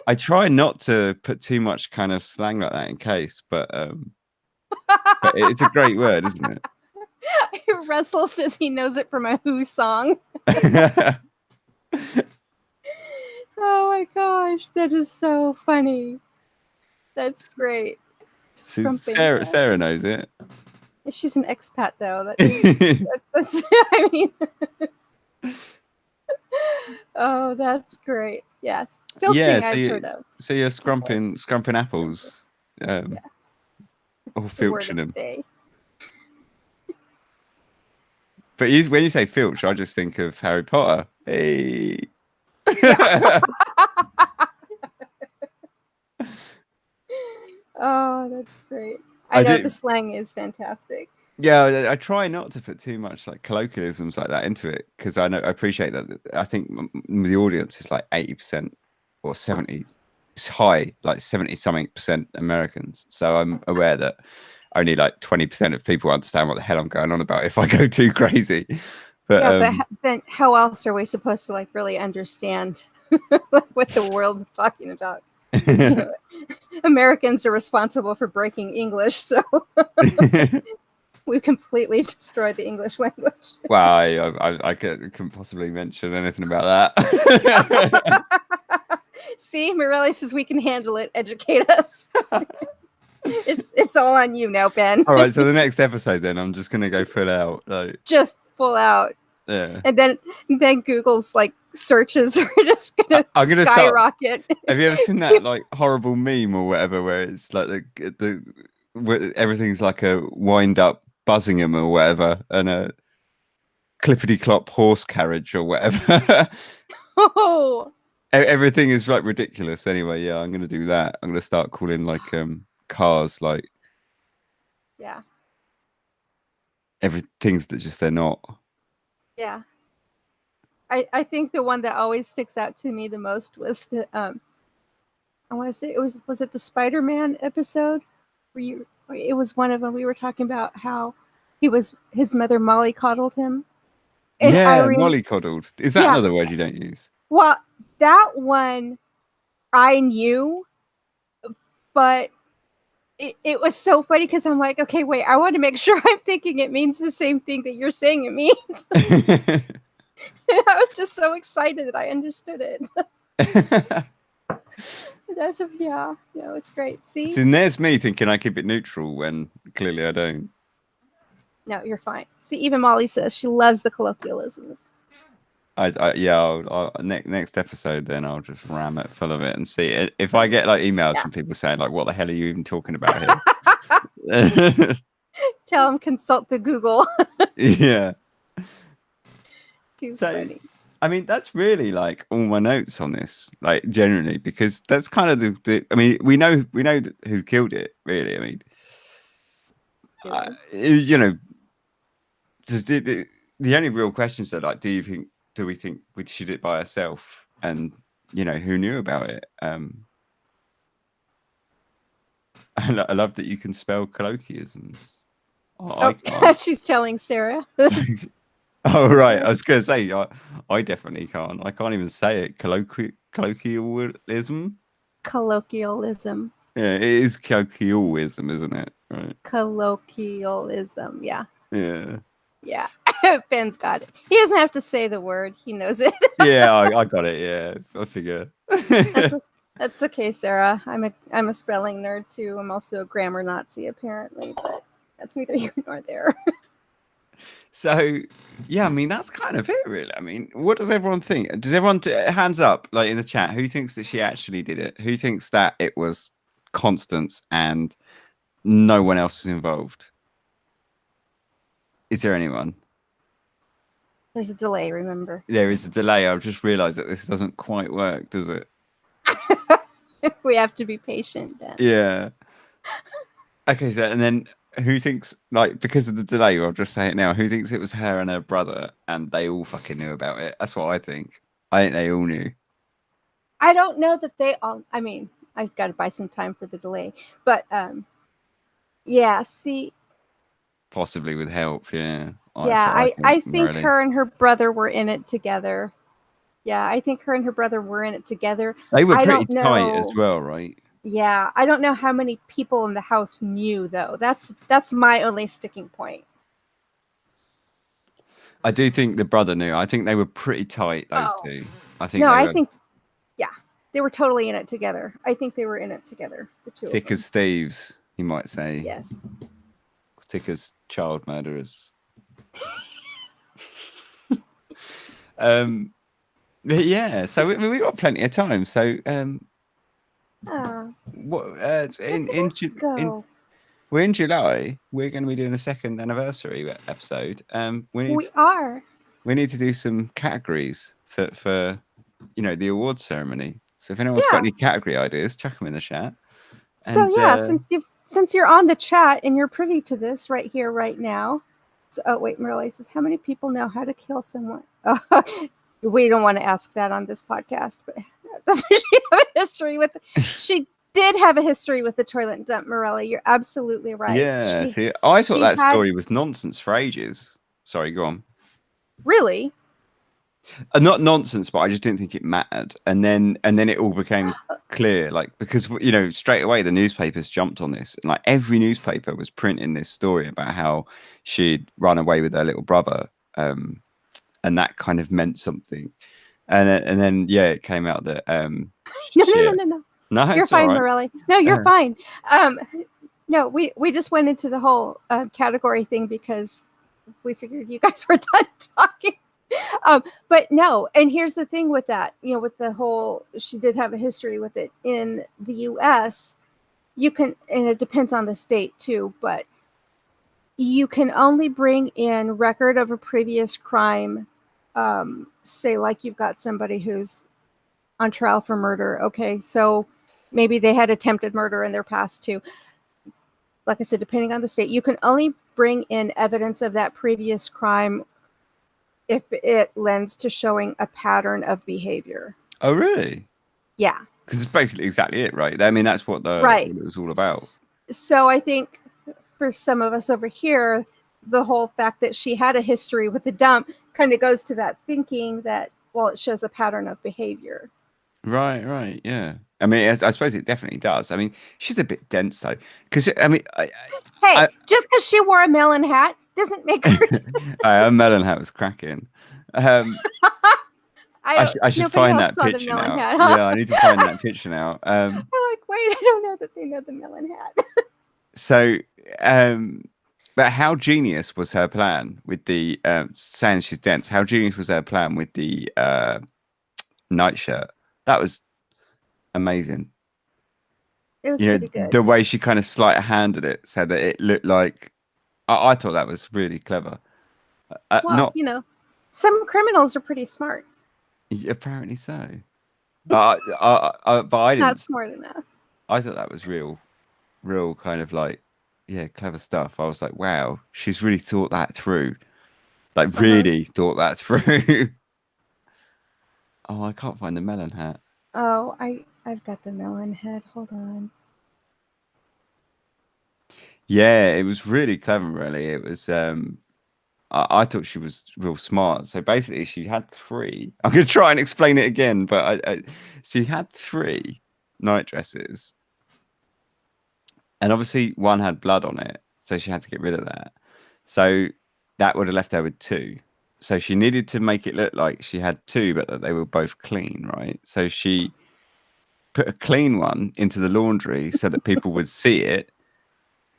I try not to put too much kind of slang like that in case, but it's a great word, isn't it? Russell says he knows it from a Who song. Oh my gosh, that is so funny. That's great. Sarah knows it. She's an expat though. That's I mean. Oh, that's great. Yes. Filching I've heard of. So you're scrumping apples. Or filching them. But when you say filch, I just think of Harry Potter. Hey. Oh, that's great. I know the slang is fantastic. Yeah, I try not to put too much like colloquialisms like that into it, because I appreciate that. I think the audience is like 80% or 70. It's high, like 70-something% Americans. So I'm aware that only like 20% of people understand what the hell I'm going on about if I go too crazy. But then how else are we supposed to like really understand what the world is talking about? Americans are responsible for breaking English, so we've completely destroyed the English language. Wow, I couldn't possibly mention anything about that. See, Morelli says we can handle it. Educate us. It's all on you now, Ben. All right, so the next episode, then I'm just gonna go full out, like just full out. Yeah. And then Google's like searches are just gonna skyrocket. Have you ever seen that like horrible meme or whatever, where it's like where everything's like a wind up Buzzingham or whatever, and a clippity clop horse carriage or whatever. Oh. Everything is like ridiculous. Anyway, yeah, I'm gonna do that. I'm gonna start calling like cars like everything's that just they're not. Yeah. I think the one that always sticks out to me the most was the I want to say was it the Spider-Man episode where it was one of them. We were talking about how his mother mollycoddled him. And mollycoddled. Is that another word you don't use? Well, that one I knew, but it was so funny because I'm like, okay, wait, I want to make sure I'm thinking it means the same thing that you're saying it means. I was just so excited that I understood it. It's great. See? So there's me thinking I keep it neutral when clearly I don't. No, you're fine. See, even Molly says she loves the colloquialisms. I'll next episode then I'll just ram it full of it and see it. If I get like emails from people saying like, what the hell are you even talking about here? Tell them consult the Google. Yeah. Too funny. I mean, that's really like all my notes on this, like generally, because that's kind of the I mean, we know who killed it, really. I mean, Do we? you know, the only real questions are like, do we think she did it by herself, and who knew about it? I love that you can spell colloquialisms. Oh, I can't. She's telling Sarah. Oh, right. I was going to say, I definitely can't. I can't even say it. Colloquialism? Colloquialism. Yeah, it is colloquialism, isn't it? Right. Colloquialism. Yeah. Yeah. Yeah. Ben's got it. He doesn't have to say the word. He knows it. Yeah, I got it. Yeah, I figure. That's okay, Sarah. I'm a spelling nerd too. I'm also a grammar Nazi apparently, but that's neither here nor there. So, yeah, I mean, that's kind of it, really. I mean, what does everyone think? Does everyone hands up, like in the chat, who thinks that she actually did it? Who thinks that it was Constance and no one else was involved? Is there anyone? There's a delay, remember? There is a delay. I've just realised that this doesn't quite work, does it? We have to be patient, Ben. Yeah. Okay, so and then who thinks, like, because of the delay, I'll just say it now, who thinks it was her and her brother and they all fucking knew about it? That's what I think. I think they all knew. I don't know that they all, I mean, I've got to buy some time for the delay, but yeah, see. Possibly with help, yeah. Yeah, I think really. her and her brother were in it together. Yeah, I think her and her brother were in it together. They were I pretty don't tight as know. well, right? Yeah, I don't know how many people in the house knew though. That's my only sticking point. I do think the brother knew. I think they were pretty tight, those two. I think No, they I were think yeah, they were totally in it together. I think they were in it together, the two thick of them. as thieves, you might say. Yes. Thick as child murderers. But yeah, so we got plenty of time. So what we're in July. We're going to be doing a second anniversary episode. We need to do some categories for the awards ceremony. So if anyone's got any category ideas, chuck them in the chat. So yeah, since you're on the chat and you're privy to this right here, right now. So, oh wait, Marley says, how many people know how to kill someone? We don't want to ask that on this podcast, but does she have a history with? She did have a history with the toilet dump, Morelli. You're absolutely right. Yeah, I thought that story was nonsense for ages. Sorry, go on. Really? Not nonsense, but I just didn't think it mattered. And then it all became clear, like, because straight away the newspapers jumped on this, and like every newspaper was printing this story about how she'd run away with her little brother, and that kind of meant something. And then yeah, it came out that no, you're fine, right. Morelli. No, you're fine. No, we just went into the whole category thing because we figured you guys were done talking. But no, and here's the thing with that, with the whole, she did have a history with it in the US. You can, and it depends on the state too, but you can only bring in record of a previous crime. Say like you've got somebody who's on trial for murder. Okay, so maybe they had attempted murder in their past too. Like I said, depending on the state, you can only bring in evidence of that previous crime if it lends to showing a pattern of behavior. Oh, really? Yeah. Because it's basically exactly it, right? I mean, that's what it was all about. So I think for some of us over here, the whole fact that she had a history with the dump kind of goes to that thinking that, well, it shows a pattern of behavior. Right, yeah. I mean, I suppose it definitely does. I mean, she's a bit dense though, because I mean, just because she wore a melon hat doesn't make her. A melon hat was cracking. I should find that picture now. Hat, huh? Yeah, I need to find that picture now. I'm like, wait, I don't know that they know the melon hat. So, but how genius was her plan with the saying she's dense? How genius was her plan with the nightshirt? That was amazing. It was pretty good. The way she kind of sleight of handed it so that it looked like. I thought that was really clever. Well, some criminals are pretty smart. Apparently so. But I Not didn't. smart enough. I thought that was real kind of like, yeah, clever stuff. I was like, wow, she's really thought that through. Like, really thought that through. Oh, I can't find the melon hat. Oh, I've got the melon head. Hold on. Yeah, it was really clever, really. It was I thought she was real smart. So basically she had three. I'm gonna try and explain it again, but she had three night dresses. And obviously one had blood on it, so she had to get rid of that. So that would have left her with two. So she needed to make it look like she had two, but that they were both clean, right? So she put a clean one into the laundry so that people would see it,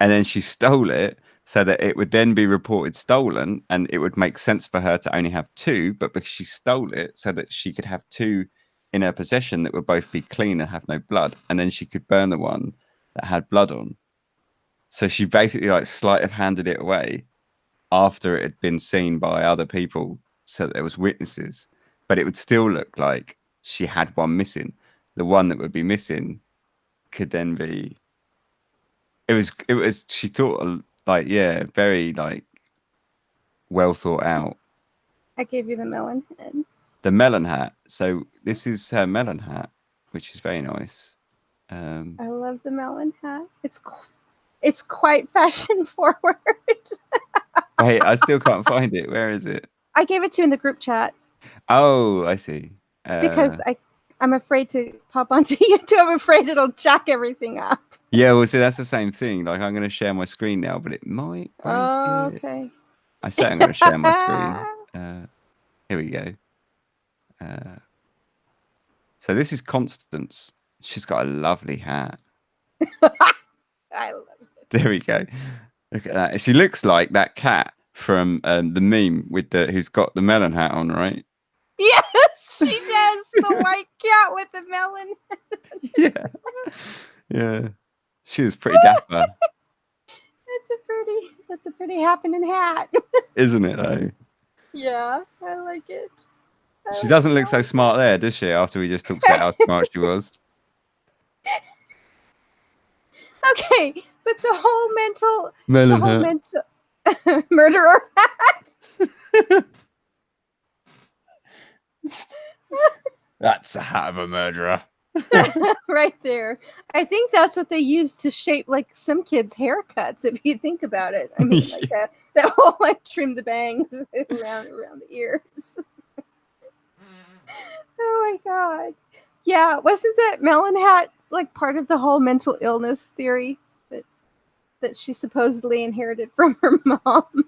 and then she stole it so that it would then be reported stolen, and it would make sense for her to only have two, but because she stole it so that she could have two in her possession that would both be clean and have no blood, and then she could burn the one that had blood on. So she basically like sleight of handed it away after it had been seen by other people so that there was witnesses, but it would still look like she had one missing. The one that would be missing could then be it was she thought like, yeah, very like well thought out. I gave you the melon head. The melon hat. So this is her melon hat, which is very nice. I love the melon hat. It's quite fashion forward. Wait, I still can't find it. Where is it? I gave it to you in the group chat Oh, I see. because I'm afraid to pop onto YouTube. I'm afraid it'll jack everything up. Yeah, well, see, that's the same thing. Like, I'm going to share my screen now, but it might break it. Okay. I say I'm going to share my screen. Here we go. So this is Constance. She's got a lovely hat. I love it. There we go. Look at that. She looks like that cat from the meme with the who's got the melon hat on, right? Yes, she does. The white cat with the melon. Yeah. Yeah. She was pretty dapper. That's a pretty happening hat. Isn't it, though? Yeah, I like it. She doesn't look so smart there, does she, after we just talked about how smart she was? Okay, but the whole Melon hat. murderer hat. That's the hat of a murderer. Right there. I think that's what they use to shape like some kids' haircuts, if you think about it. I mean, like that whole like trim the bangs around the ears. Oh my god. Yeah, wasn't that melon hat like part of the whole mental illness theory that she supposedly inherited from her mom?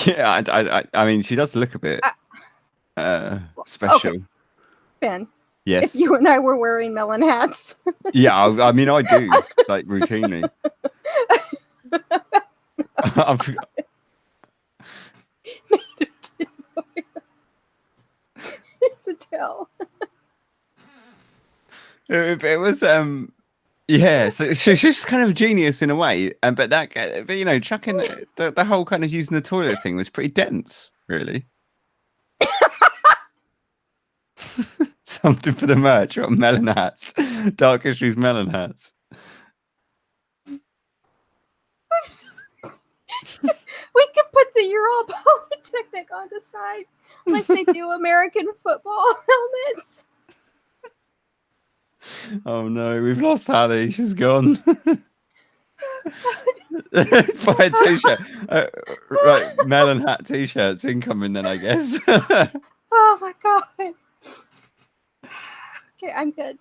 Yeah, I mean, she does look a bit special. Okay. Ben, Yes. if you and I were wearing melon hats. Yeah, I mean, I do, like, routinely. It's a tell. It was yeah, so she's just kind of a genius in a way, but you know, chucking the whole kind of using the toilet thing was pretty dense, really. Something for the merch or melon hats, Dark Histories melon hats. We could put the Ural Polytechnic on the side like they do American football helmets. Oh no, we've lost Hallie. She's gone. Buy a t-shirt. Right, melon hat t-shirts incoming then, I guess. Oh my god. Okay, I'm good.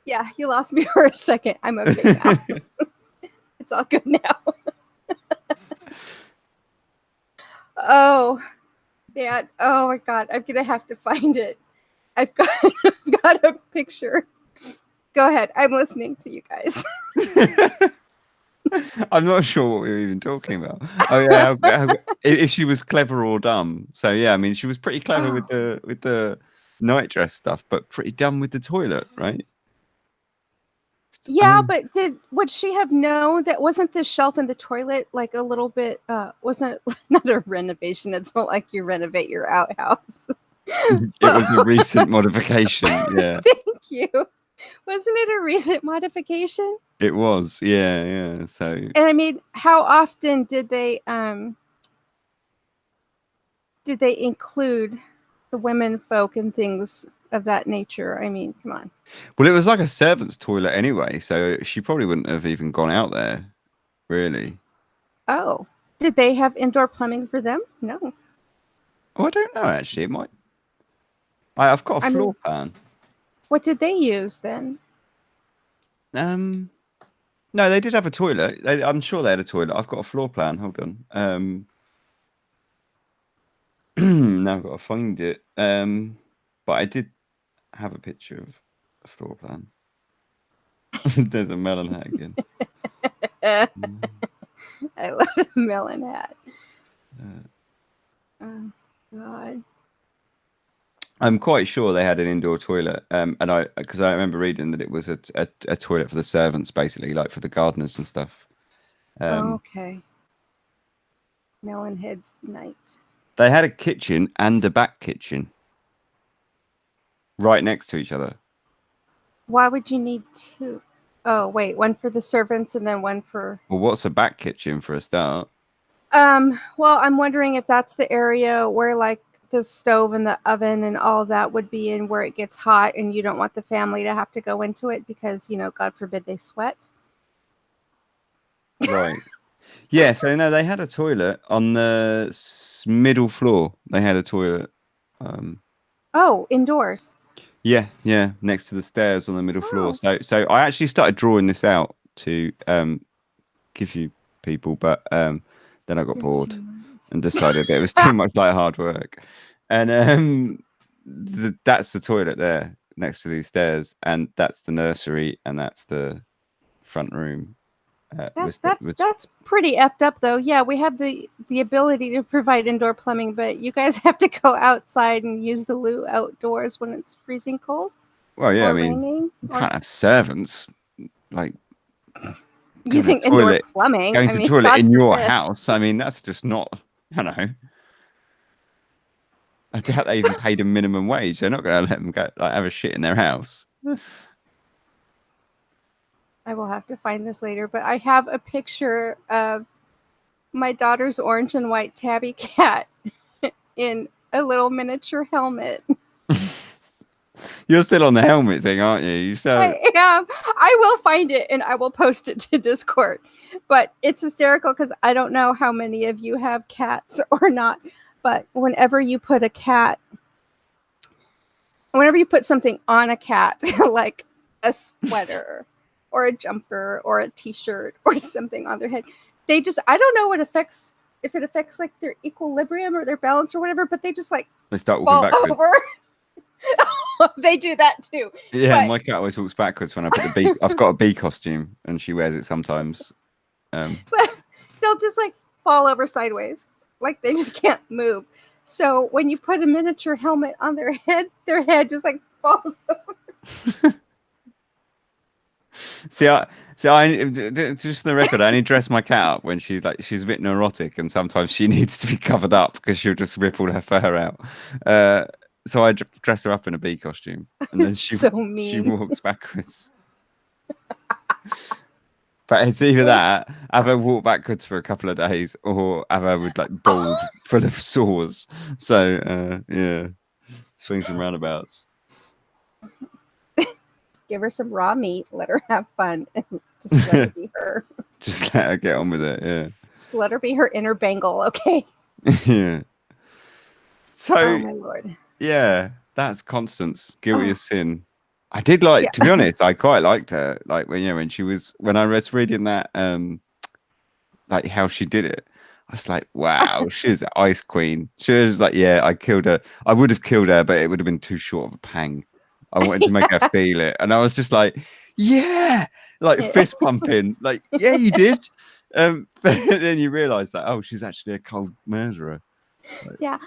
Yeah, you lost me for a second. I'm okay now. It's all good now. Oh, man. Oh my god. I'm gonna have to find it. I've got a picture. Go ahead. I'm listening to you guys. I'm not sure what we were even talking about. Oh yeah, if she was clever or dumb. So yeah, I mean, she was pretty clever with the night dress stuff, but pretty dumb with the toilet, right? Yeah, but would she have known that wasn't this shelf in the toilet like a little bit wasn't not a renovation. It's not like you renovate your outhouse. It was a recent modification. Yeah, Thank you. Wasn't it a recent modification? it was. Yeah. So And I mean, how often did they include the women folk and things of that nature? I mean, come on. well, it was like a servant's toilet anyway, so she probably wouldn't have even gone out there, really. Oh, did they have indoor plumbing for them? No. Oh, I don't know actually. It might. I've got a I floor mean, plan. what did they use then? No, they did have a toilet. I'm sure they had a toilet. I've got a floor plan. Hold on. Now I've got to find it. But I did have a picture of a floor plan. There's a melon hat again. I love the melon hat. Oh God. I'm quite sure they had an indoor toilet, and because I remember reading that it was a toilet for the servants, basically, like for the gardeners and stuff. Okay. Melon heads unite. They had a kitchen and a back kitchen right next to each other. Why would you need two? Oh wait, one for the servants and then one for. Well, what's a back kitchen for a start? Well, I'm wondering if that's the area where like the stove and the oven and all that would be in, where it gets hot and you don't want the family to have to go into it because, God forbid they sweat. Right. Yeah, so no, they had a toilet on the middle floor. They had a toilet. Oh, indoors. Yeah, next to the stairs on the middle floor. Oh. So I actually started drawing this out to give you people, but then I got bored and decided that it was too much like hard work. And that's the toilet there next to these stairs, and that's the nursery, and that's the front room. That's pretty effed up though. Yeah, we have the ability to provide indoor plumbing, but you guys have to go outside and use the loo outdoors when it's freezing cold. Well, yeah, or I mean, raining, you can't have servants like using indoor plumbing. Going I to mean, toilet God in your forbid. house. I mean, that's just not. I don't know. I doubt they even paid a minimum wage. They're not going to let them go have a shit in their house. I will have to find this later, but I have a picture of my daughter's orange and white tabby cat in a little miniature helmet. You're still on the helmet thing, aren't you? I am. I will find it and I will post it to Discord. But it's hysterical because I don't know how many of you have cats or not. But whenever you put something on a cat, like a sweater or a jumper or a t-shirt or something on their head, I don't know if it affects like their equilibrium or their balance or whatever, but they just like they start walking backwards. Over. They do that too. Yeah, my cat always walks backwards when I put the bee. I've got a bee costume and she wears it sometimes. But they'll just like fall over sideways. Like they just can't move. So when you put a miniature helmet on their head just like falls over. See, I just for the record, I only dress my cat up when she's a bit neurotic, and sometimes she needs to be covered up because she'll just rip all her fur out. So I dress her up in a bee costume, and then she walks backwards. But it's either that, have her walk backwards for a couple of days, or have her with like bald, full of sores. So yeah, swings and roundabouts. Give her some raw meat, let her have fun, and just let her be her. Just let her get on with it, yeah. Just let her be her inner Bengal, okay? Yeah. So, oh my Lord. Yeah, that's Constance, guilty as sin. I did to be honest, I quite liked her. Like when I was reading that, like how she did it, I was like, wow, she's an ice queen. She was like, yeah, I killed her. I would have killed her, but it would have been too short of a pang. I wanted to make her feel it, and I was just like, yeah, like fist pumping, like yeah, you did. But then you realise that she's actually a cold murderer. Yeah,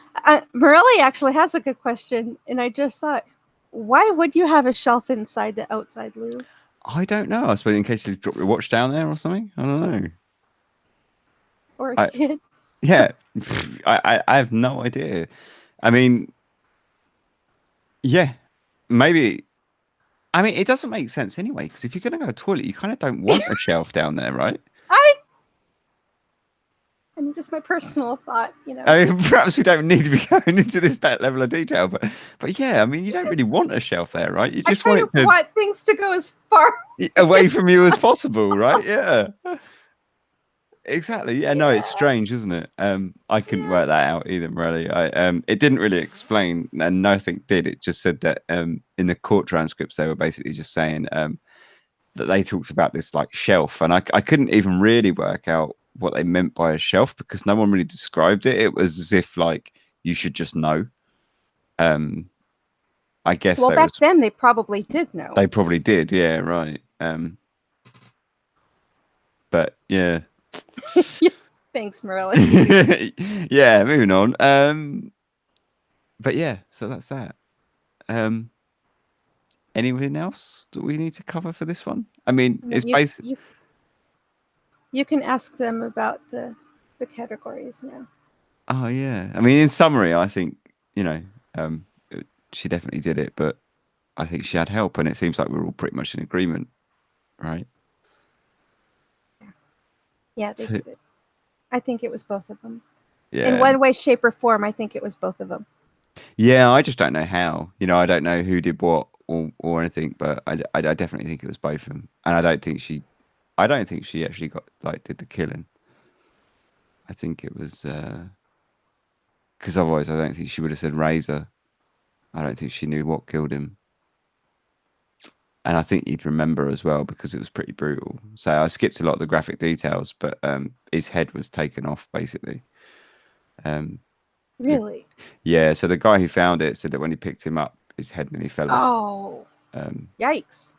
Morelli actually has a good question, and I just thought, why would you have a shelf inside the outside loo? I don't know. I suppose in case you drop your watch down there or something. I don't know. Or a I kid? yeah. I have no idea. I mean, yeah, maybe. I mean, it doesn't make sense anyway, because if you're going to go to the toilet, you kind of don't want a shelf down there, right? I mean, just my personal thought, I mean, perhaps we don't need to be going into that level of detail, but yeah, I mean, you don't really want a shelf there, right? You I just want kind it of to want things to go as far away from you as possible, right? Yeah. Exactly. Yeah, no, it's Yeah. strange, isn't it? I couldn't work that out either, really. It didn't really explain, and nothing did. It just said that in the court transcripts, they were basically just saying that they talked about this like shelf, and I couldn't even really work out what they meant by a shelf because no one really described it. It was as if like you should just know. I guess Well, back then they probably did know. they probably did. Yeah, right. But yeah. Thanks, Morelli. Yeah, moving on. But yeah, so that's that. Anything else that we need to cover for this one? I mean, it's basic. You can ask them about the categories now. Oh yeah. I mean, in summary, I think she definitely did it, but I think she had help, and it seems like we're all pretty much in agreement, right? Yeah, they did it. I think it was both of them. Yeah. In one way, shape, or form, I think it was both of them. Yeah, I just don't know how. I don't know who did what or anything, but I definitely think it was both of them, and I don't think she actually did the killing. I think it was because otherwise I don't think she would have said Razor. I don't think she knew what killed him. And I think you'd remember as well because it was pretty brutal. So I skipped a lot of the graphic details, but his head was taken off basically. Really? Yeah. So the guy who found it said that when he picked him up, his head nearly fell off. Oh, yikes!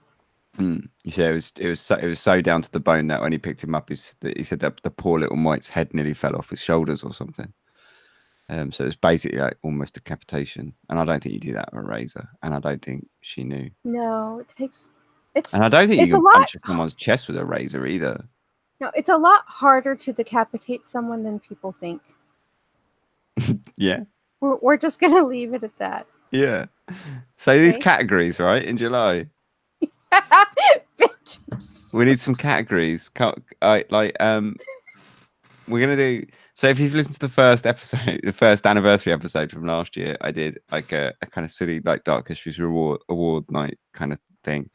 He said it was so down to the bone that when he picked him up, he said that the poor little mite's head nearly fell off his shoulders or something. So it's basically like almost decapitation, and I don't think you do that with a razor, and I don't think she knew. No, it's. And I don't think you can lot, punch someone's chest with a razor either. No, it's a lot harder to decapitate someone than people think. Yeah. We're just gonna leave it at that. Yeah. So these categories, right, in July. We need some categories. We're gonna do. So if you've listened to the first episode, the first anniversary episode from last year, I did like a kind of silly like Dark Histories award night kind of thing,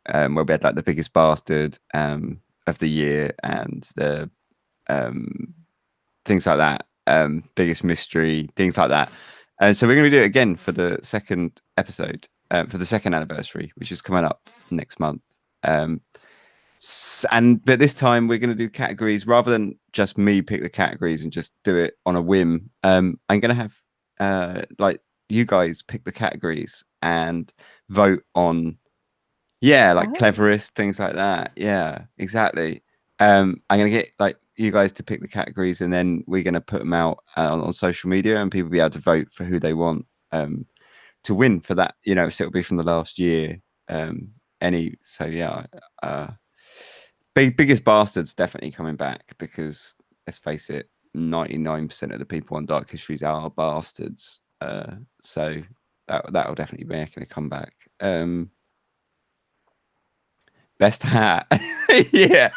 where we had like the biggest bastard of the year and the things like that, biggest mystery, things like that. And so we're going to do it again for the second episode, for the second anniversary, which is coming up next month. But this time we're going to do categories rather than just me pick the categories and just do it on a whim. I'm going to have like you guys pick the categories and vote on cleverest, things like that. Yeah, exactly. I'm going to get like you guys to pick the categories, and then we're going to put them out on social media, and people will be able to vote for who they want to win for that. So it'll be from the last year. Biggest bastards definitely coming back because let's face it, 99% of the people on Dark Histories are bastards. So that'll definitely be making a comeback. Best hat. Yeah.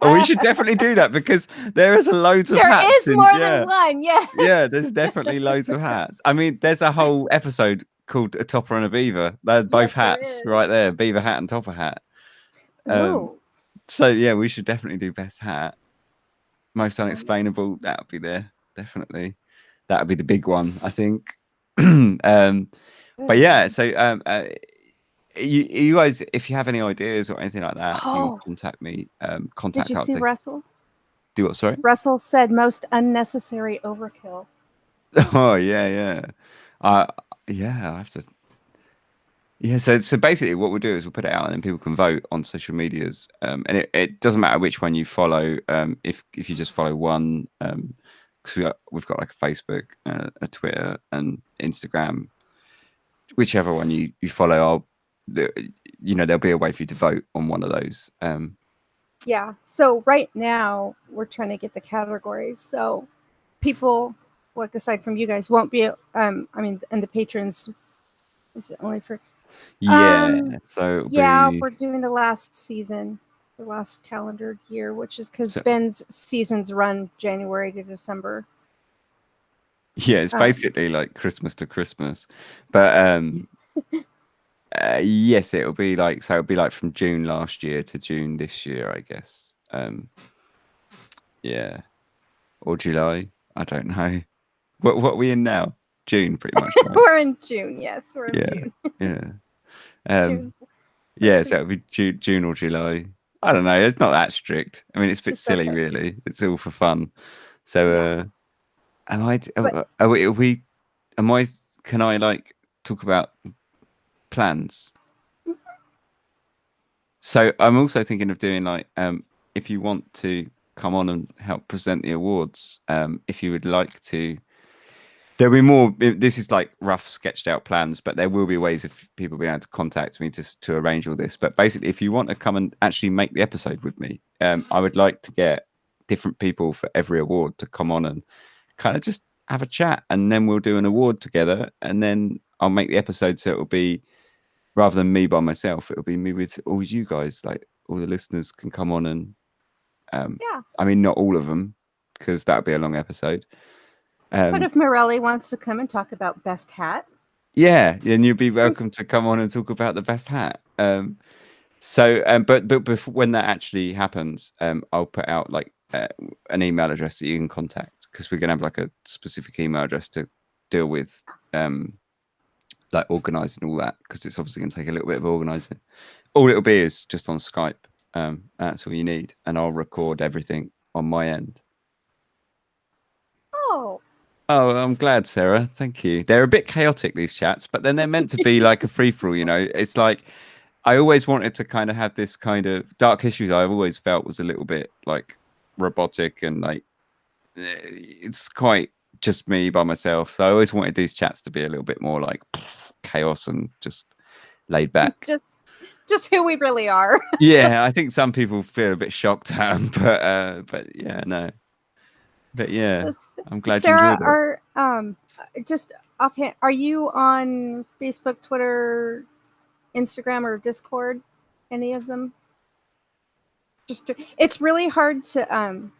We should definitely do that because there is loads of hats. There is more than one, yes. Yeah, there's definitely loads of hats. I mean, there's a whole episode called A Topper and a Beaver. They're both hats right there, beaver hat and topper hat. So yeah, we should definitely do best hat. Most unexplainable, that would be there, definitely. That would be the big one, I think. But yeah, so you guys, if you have any ideas or anything like that, you can contact me. Contact. Did you see Russell? Do what? Sorry. Russell said most unnecessary overkill. Oh yeah. I have to. Yeah, so basically, what we'll do is we'll put it out, and then people can vote on social medias. And it doesn't matter which one you follow. If you just follow one, because we've got like a Facebook, a Twitter, and Instagram. Whichever one you follow, there'll be a way for you to vote on one of those. Yeah. So right now we're trying to get the categories. So people, like aside from you guys, won't be. I mean, and the patrons. Is it only for? Yeah, so it'll Yeah, be we're doing the last season, the last calendar year, which is because so Ben's seasons run January to December. yeah, it's basically like Christmas to Christmas, but yes, it'll be like from June last year to June this year, I guess. Yeah, or July. I don't know. What are we in now? June, pretty much, right? We're in June. Yes, we're in Yeah, June. yeah, June yeah. first So week. it'll be June or July. I don't know. It's not that strict. I mean, it's a bit It's silly, okay. really. It's all for fun. So, Yeah, am I? but Are we? Am I? Can I like talk about plans? So I'm also thinking of doing like if you want to come on and help present the awards, if you would like to, there'll be more. This is like rough sketched out plans, but there will be ways of people being able to contact me to arrange all this. But basically, if you want to come and actually make the episode with me, I would like to get different people for every award to come on and kind of just have a chat, and then we'll do an award together, and then I'll make the episode so it'll be rather than me by myself, it'll be me with all you guys. Like all the listeners can come on and yeah. I mean not all of them because that would be a long episode. But if Morelli wants to come and talk about best hat, Yeah, and you'd be welcome to come on and talk about the best hat. But before, when that actually happens, I'll put out like an email address that you can contact because we're gonna have like a specific email address to deal with like organising all that because it's obviously gonna take a little bit of organising. All it'll be is just on Skype. That's all you need, and I'll record everything on my end. oh, Oh, I'm glad, Sarah. Thank you. They're a bit chaotic, these chats, but then they're meant to be like a free for all, It's like I always wanted to kind of have this kind of dark histories. I've always felt was a little bit like robotic and like it's quite just me by myself. So I always wanted these chats to be a little bit more like chaos and just laid back. just who we really are. Yeah, I think some people feel a bit shocked at them, but yeah, no. But yeah, I'm glad you Sarah, enjoyed it. are just offhand, are you on Facebook, Twitter, Instagram, or Discord? Any of them? Just it's really hard to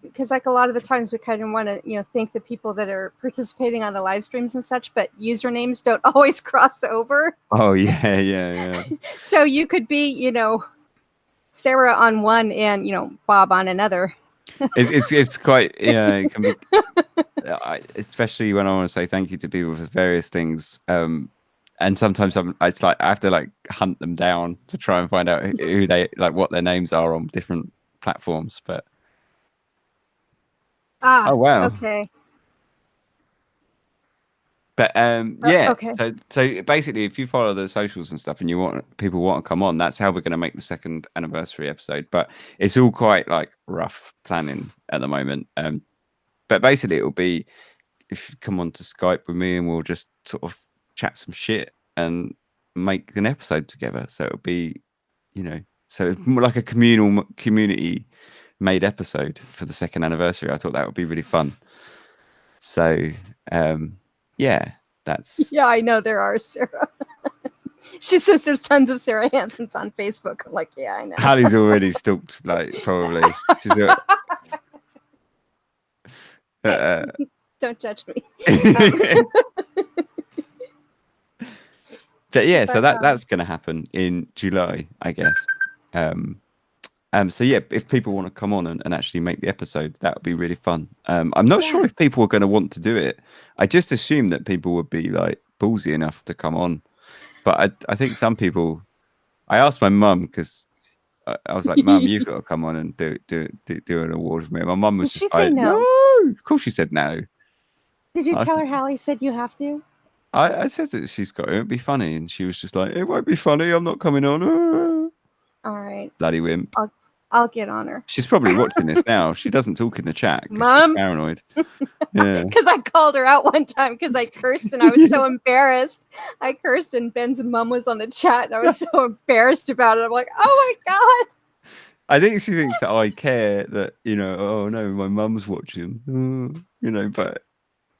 because like a lot of the times we kind of want to thank the people that are participating on the live streams and such, but usernames don't always cross over. Oh yeah. So you could be Sarah on one and Bob on another. It's quite it can be especially when I want to say thank you to people for various things. And sometimes it's like I have to like hunt them down to try and find out who they like what their names are on different platforms. But oh wow. Okay. But yeah, okay. so basically, if you follow the socials and stuff, and people want to come on, that's how we're going to make the second anniversary episode. But it's all quite like rough planning at the moment. But basically, it'll be if you come on to Skype with me, and we'll just sort of chat some shit and make an episode together. So it'll be, so it's more like a community made episode for the second anniversary. I thought that would be really fun. So yeah, that's Yeah, I know there are, Sarah. She says there's tons of Sarah Hansons on Facebook. I'm like, yeah, I know. Hallie's already stalked, like probably. She's Don't judge me. But yeah, so that's going to happen in July, I guess. So yeah, if people want to come on and actually make the episode, that would be really fun. I'm not sure if people are going to want to do it. I just assume that people would be like ballsy enough to come on, but I think some people. I asked my mum because I was like, "Mum, you've got to come on and do an award with me." My mum was Did just she say like, no? "No." Of course, she said no. Did you tell her Hallie said you have to? I said that she's got it. It'd be funny, and she was just like, "It won't be funny. I'm not coming on." All right. Bloody wimp. I'll get on her. She's probably watching this now. She doesn't talk in the chat because she's Mom, paranoid. Yeah. because I called her out one time because I cursed and I was so embarrassed. I cursed and Ben's mom was on the chat and I was so embarrassed about it. I'm like, oh my God. I think she thinks that I care that, you know, oh no, my mum's watching, you know, but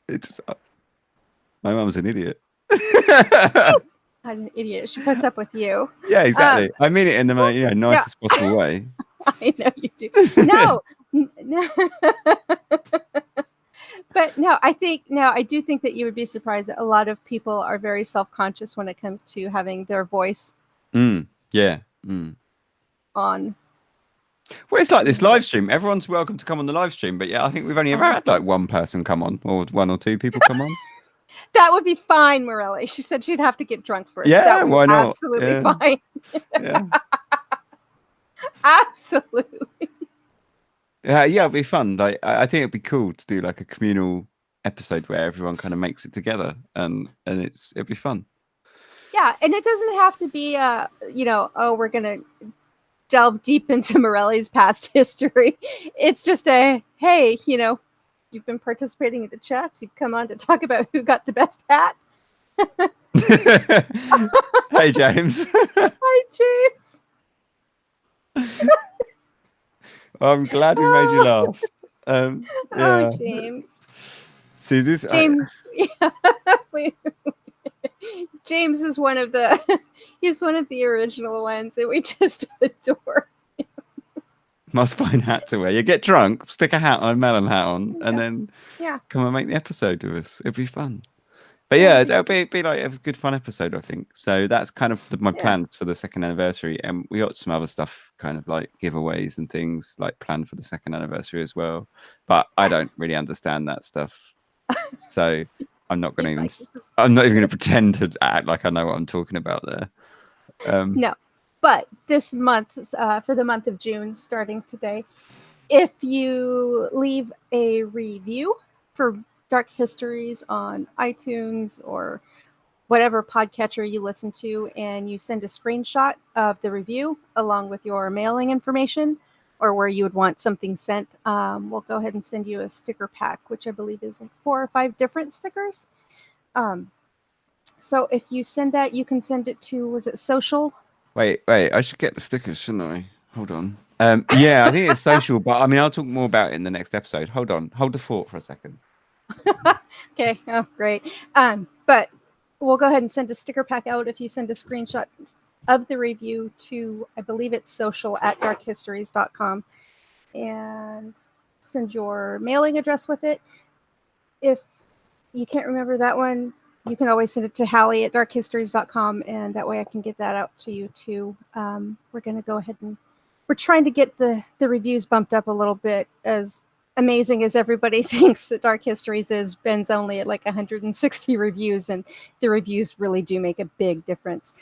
it's, my mum's an idiot. I'm an idiot. She puts up with you. Yeah, exactly. I mean it in the nicest possible way. I know you do. No. But no, I do think that you would be surprised that a lot of people are very self-conscious when it comes to having their voice Yeah. on. Well, it's like this live stream. Everyone's welcome to come on the live stream, but yeah, I think we've only ever had like one person come on, or one or two people come on. That would be fine, Morelli. She said she'd have to get drunk first. Yeah, that would why be not? absolutely fine. Yeah. Absolutely. Yeah, it'd be fun. Like, I think it'd be cool to do like a communal episode where everyone kind of makes it together, and it'd be fun. Yeah, and it doesn't have to be we're gonna delve deep into Morelli's past history. It's just hey, you've been participating in the chats. You've come on to talk about who got the best hat. Hey, James. Hi, James. I'm glad we made you laugh. Yeah. Oh, James. See this, James. James is one of the. He's one of the original ones, and we just adore. Must find hat to wear. You get drunk, stick a melon hat on, and then come and make the episode with us. It'd be fun. But yeah, it'll be like a good fun episode, I think. So that's kind of my plans for the second anniversary, and we got some other stuff, kind of like giveaways and things like planned for the second anniversary as well. But I don't really understand that stuff, so I'm not going to I'm not even going to pretend to act like I know what I'm talking about there. No, but this month, for the month of June, starting today, if you leave a review for Dark Histories on iTunes or whatever podcatcher you listen to, and you send a screenshot of the review along with your mailing information or where you would want something sent, we'll go ahead and send you a sticker pack, which I believe is like 4 or 5 different stickers. So if you send that, you can send it to, was it social? Wait, I should get the stickers, shouldn't I? Hold on. Yeah, I think it's social, but I mean, I'll talk more about it in the next episode. Hold on. Hold the fort for a second. Okay. Oh, great. But we'll go ahead and send a sticker pack out if you send a screenshot of the review to, I believe it's social@darkhistories.com, and send your mailing address with it. If you can't remember that one, you can always send it to Hallie@darkhistories.com, and that way I can get that out to you too. We're going to go ahead and we're trying to get the reviews bumped up a little bit. As amazing as everybody thinks that Dark Histories is, Ben's only at like 160 reviews, and the reviews really do make a big difference.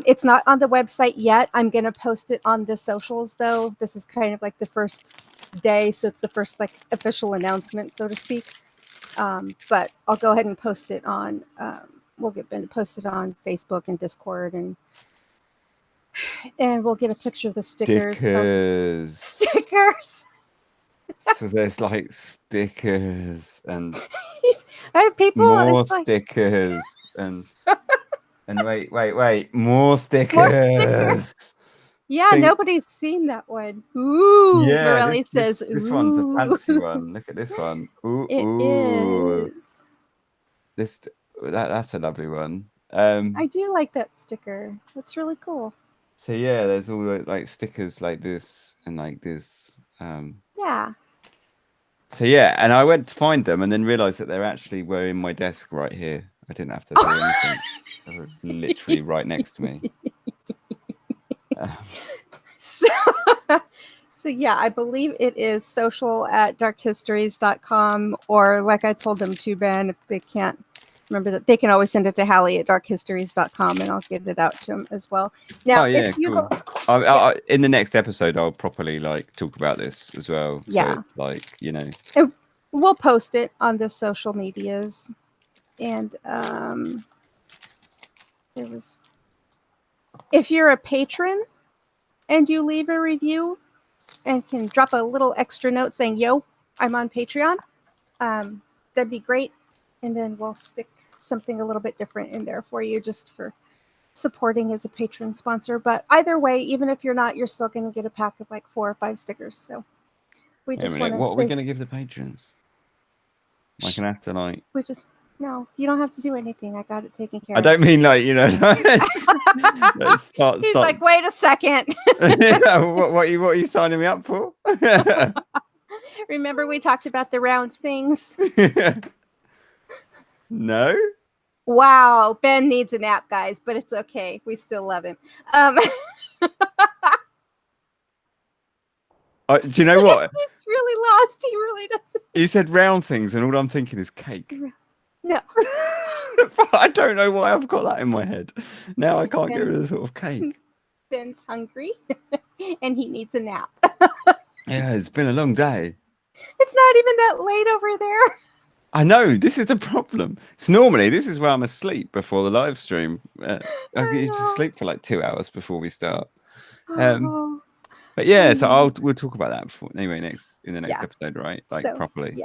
It's not on the website yet. I'm going to post it on the socials, though. This is kind of like the first day, so it's the first like official announcement, so to speak. But I'll go ahead and post it on, we'll get Ben to post it on Facebook and Discord, and we'll get a picture of the stickers. Stickers. So there's like stickers and people, more stickers and wait, more stickers. More stickers. Yeah, nobody's seen that one. Ooh, yeah, Morelli says, this one's a fancy one. Look at this one. Ooh, it is. That's a lovely one. I do like that sticker. That's really cool. So yeah, there's all the like stickers like this and like this. Yeah. So yeah, and I went to find them and then realized that they were in my desk right here. I didn't have to do anything. They were literally right next to me. So yeah, I believe it is social@darkhistories.com, or like I told them to Ben, if they can't remember that, they can always send it to Hallie@darkhistories.com, and I'll get it out to them as well. Now, if you cool. In the next episode, I'll properly like talk about this as well. Yeah. So it's like, you know, and we'll post it on the social medias, and if you're a patron and you leave a review, and can drop a little extra note saying, yo, I'm on Patreon, that'd be great. And then we'll stick something a little bit different in there for you just for supporting as a patron sponsor. But either way, even if you're not, you're still going to get a pack of like 4 or 5 stickers. So we just want to what are we going to give the patrons? Am I going to have to like... No, you don't have to do anything. I got it taken care of. I don't mean like, you know... He's like, wait a second. what are you signing me up for? Remember we talked about the round things? No? Wow, Ben needs a nap, guys, but it's okay. We still love him. Do you know what? He's really lost. He really doesn't. You said round things, and all I'm thinking is cake. No. I don't know why I've got that in my head. Now I can't get rid of the sort of cake. Ben's hungry, and he needs a nap. Yeah, it's been a long day. It's not even that late over there. I know, this is the problem. So normally, this is where I'm asleep before the live stream. I used to sleep for like 2 hours before we start. But yeah, so we'll talk about that in the next episode, right? Like properly.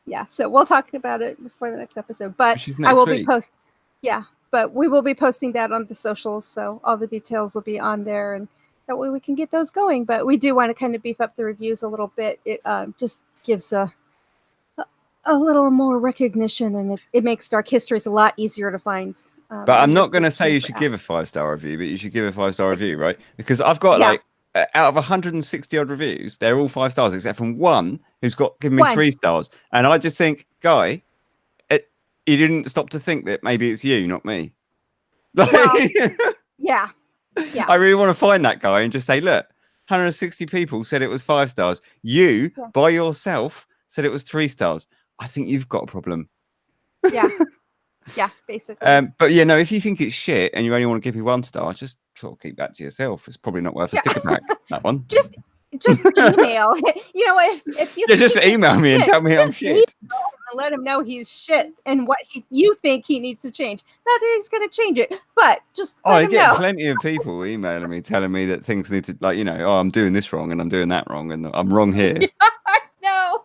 Yeah. So we'll talk about it before the next episode. But I will be but we will be posting that on the socials, so all the details will be on there, and that way we can get those going. But we do want to kind of beef up the reviews a little bit. It just gives a little more recognition, and it makes Dark Histories a lot easier to find. But I'm not going to say you should give a 5-star review, but you should give a 5-star review, right? Because I've got like out of 160 odd reviews, they're all 5 stars except from one who's given me 3 stars, and I just think, guy, you didn't stop to think that maybe it's you, not me. Yeah. I really want to find that guy and just say, look, 160 people said it was 5 stars. You by yourself said it was 3 stars. I think you've got a problem. Yeah, basically. But yeah, no, if you think it's shit and you only want to give me 1 star, just sort of keep that to yourself. It's probably not worth a sticker pack, that one. Just email. You know what? If you just email me and tell me I'm shit. And let him know he's shit and what you think he needs to change. Not that he's going to change it, but just let him know. I get plenty of people emailing me telling me that things need to, like, you know, I'm doing this wrong and I'm doing that wrong and I'm wrong here. No.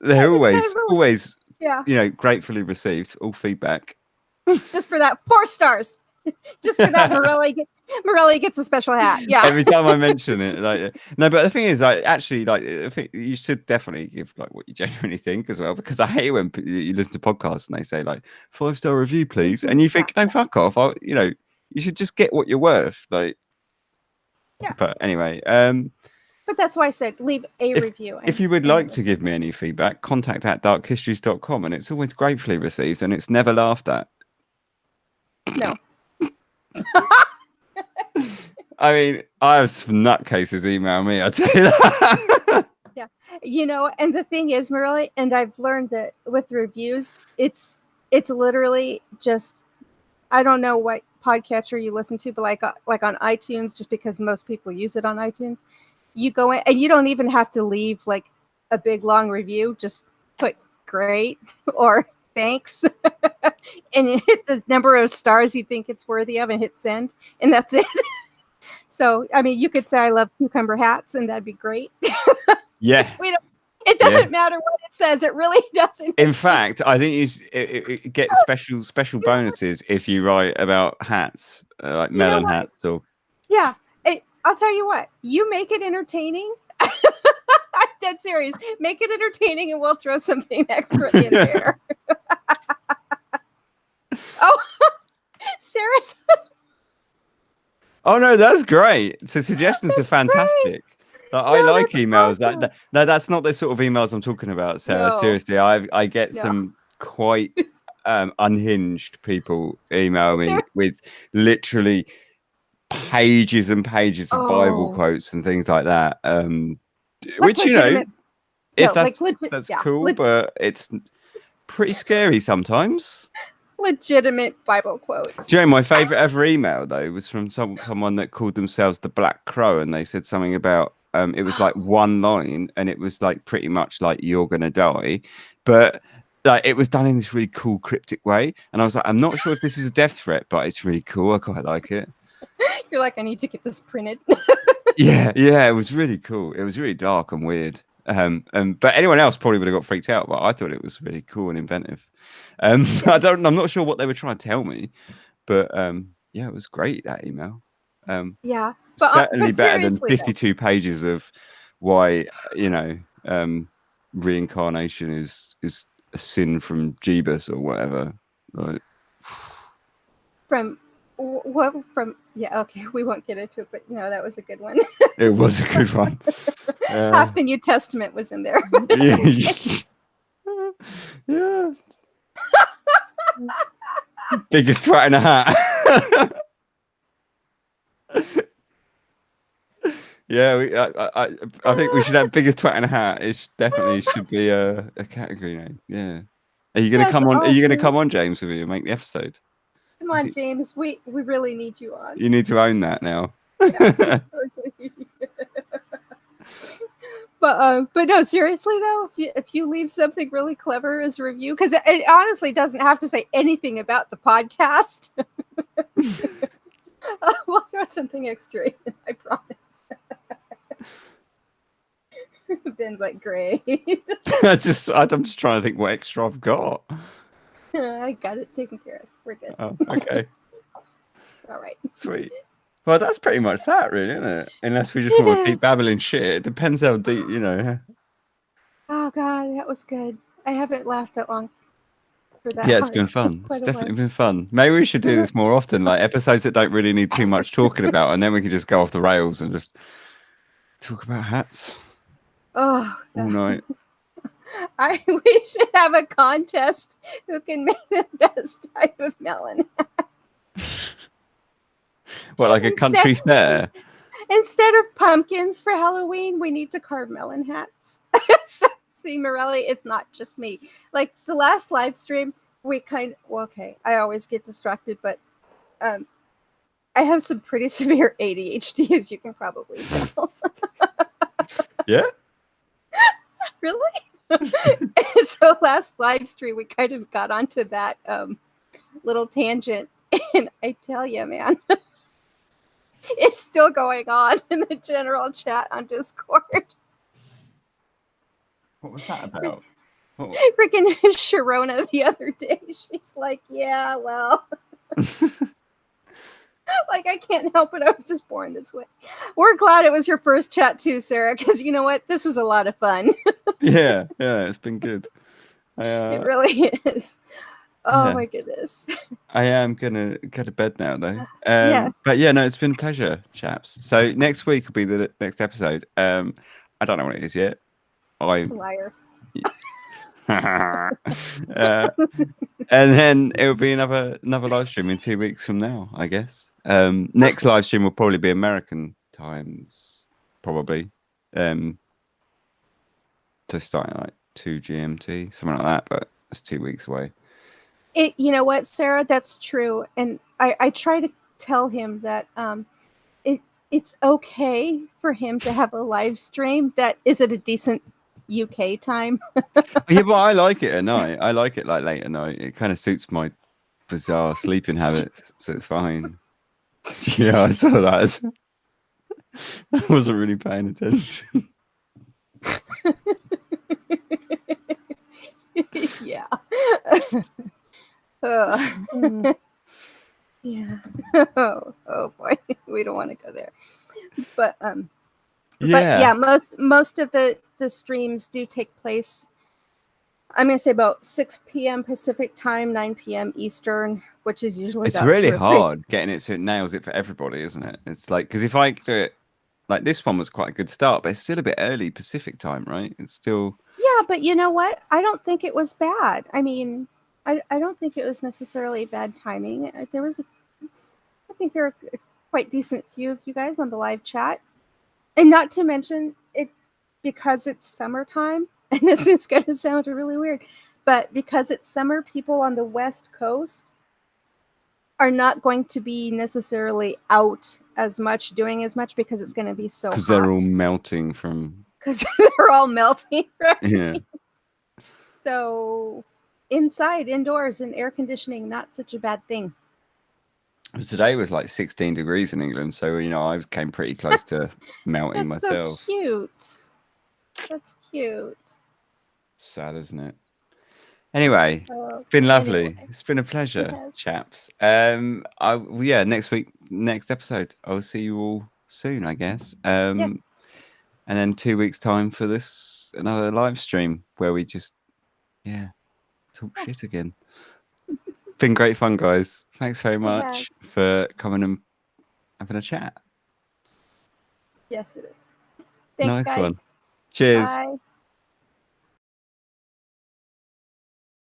They're always, you know, gratefully received all feedback. Just for that, 4 stars. Just for that, Morelli gets a special hat. Yeah. Every time I mention it, like, no, but the thing is, like, actually, like, I think you should definitely give like what you genuinely think as well, because I hate when you listen to podcasts and they say like 5-star review, please, and you think, no, fuck off. You know, you should just get what you're worth. Like, But anyway, but that's why I said leave a review. If you would like to give me any feedback, contact@darkhistories.com, and it's always gratefully received, and it's never laughed at. No. I mean, I have some nutcases email me, I tell you that. Yeah. You know, and the thing is, Morelli, and I've learned that with reviews, it's literally just, I don't know what podcatcher you listen to, but like on iTunes, just because most people use it on iTunes, you go in and you don't even have to leave like a big long review. Just put great or thanks and you hit the number of stars you think it's worthy of and hit send, and that's it. So, I mean, you could say I love cucumber hats, and that'd be great. Yeah. It doesn't matter what it says. It really doesn't. In fact, I think you get special bonuses if you write about hats, like melon hats or. Yeah. I'll tell you what. You make it entertaining. I'm dead serious. Make it entertaining, and we'll throw something extra in there. Oh, Sarah's husband. Oh no, that's great. So suggestions are fantastic. I like emails. Awesome. That's not the sort of emails I'm talking about, Sarah. No. Seriously, I get some quite unhinged people email me with literally pages and pages of Bible quotes and things like that. Which, you know, if that's cool, but it's pretty scary sometimes. Legitimate Bible quotes. Do you know, my favorite ever email though was from someone that called themselves the Black Crow, and they said something about it was like one line, and it was like pretty much like you're gonna die, but like it was done in this really cool cryptic way, and I was like, I'm not sure if this is a death threat, but it's really cool. I quite like it. You're like, I need to get this printed. Yeah, it was really cool. It was really dark and weird. But anyone else probably would have got freaked out. But I thought it was really cool and inventive. I'm not sure what they were trying to tell me, but yeah, it was great, that email. Yeah, Certainly but better than seriously though, 52 pages of why, reincarnation is a sin from Jeebus or whatever. Like, from okay, we won't get into it, but no, that was a good one. it was a good one. Half the New Testament was in there. Yeah. Yeah. Biggest twat in a hat. Yeah, I think we should have biggest twat in a hat. It definitely should be a category name. Yeah. Are you gonna That's come on? Are you gonna awesome. come on, James, with me and make the episode? Come on, James. We really need you on. You need to own that now. But no, seriously though, if you leave something really clever as a review, because it honestly doesn't have to say anything about the podcast. We'll throw something extra in, I promise. Ben's like, great. I'm just trying to think what extra I've got. I got it taken care of. We're good. Oh, okay. All right. Sweet. Well, that's pretty much that, really, isn't it? Unless we just want to keep babbling shit. It depends how deep, Oh God, that was good. I haven't laughed that long for that. Yeah, it's been fun. It's definitely been fun. Maybe we should do this more often, like episodes that don't really need too much talking about, and then we can just go off the rails and just talk about hats all night. We should have a contest who can make the best type of melon hats. What, like a country fair? Instead of pumpkins for Halloween, we need to carve melon hats. So, see, Morelli, it's not just me. Like the last live stream, I always get distracted, but I have some pretty severe ADHD, as you can probably tell. Yeah? Really? So last live stream, we kind of got onto that little tangent, and I tell you, man, it's still going on in the general chat on Discord. What was that about? Freaking Sharona the other day, she's like, yeah, well. Like, I can't help it. I was just born this way. We're glad it was your first chat too, Sarah, because you know what? This was a lot of fun. Yeah, it's been good. It really is. Oh my goodness. I am gonna go to bed now, though. Yes. But yeah, no, it's been a pleasure, chaps. So next week will be the next episode. I don't know what it is yet. Liar. And then it'll be another live stream in 2 weeks from now, I guess. Next live stream will probably be American times, probably. To start at like 2 GMT, something like that, but it's 2 weeks away. You know what, Sarah? That's true. And I try to tell him that it's okay for him to have a live stream that is at a decent UK time. Yeah, but I like it at night. I like it like late at night. It kind of suits my bizarre sleeping habits, so it's fine. Yeah, I saw that. I wasn't really paying attention. Yeah. Yeah. Oh boy, we don't want to go there. But yeah, most of the streams do take place. I'm gonna say about 6 p.m. Pacific time, 9 p.m. Eastern, which is usually it's really hard getting it so it nails it for everybody, isn't it? It's like, because if I do it like this one was quite a good start, but it's still a bit early Pacific time, right? It's still but you know what? I don't think it was bad. I mean, I don't think it was necessarily bad timing. I think there were a quite decent few of you guys on the live chat, and not to mention it because it's summertime. And this is going to sound really weird, but because it's summer, people on the West Coast are not going to be necessarily out as much, doing as much, because it's going to be so hot. Because they're all melting from... Because they're all melting, right? Yeah. So inside, indoors, and air conditioning, not such a bad thing. Today was like 16 degrees in England, so I came pretty close to melting That's so myself. cute. That's cute. Sad, isn't it? Anyway, Oh, been lovely. anyway, It's been a it pleasure, has. chaps. Next week, next episode. I'll see you all soon, I guess. Yes. And then 2 weeks time for another live stream where we just talk shit again. Been great fun, guys. Thanks very much for coming and having a chat. Yes, it is. Thanks, Nice guys. one. Cheers. Bye.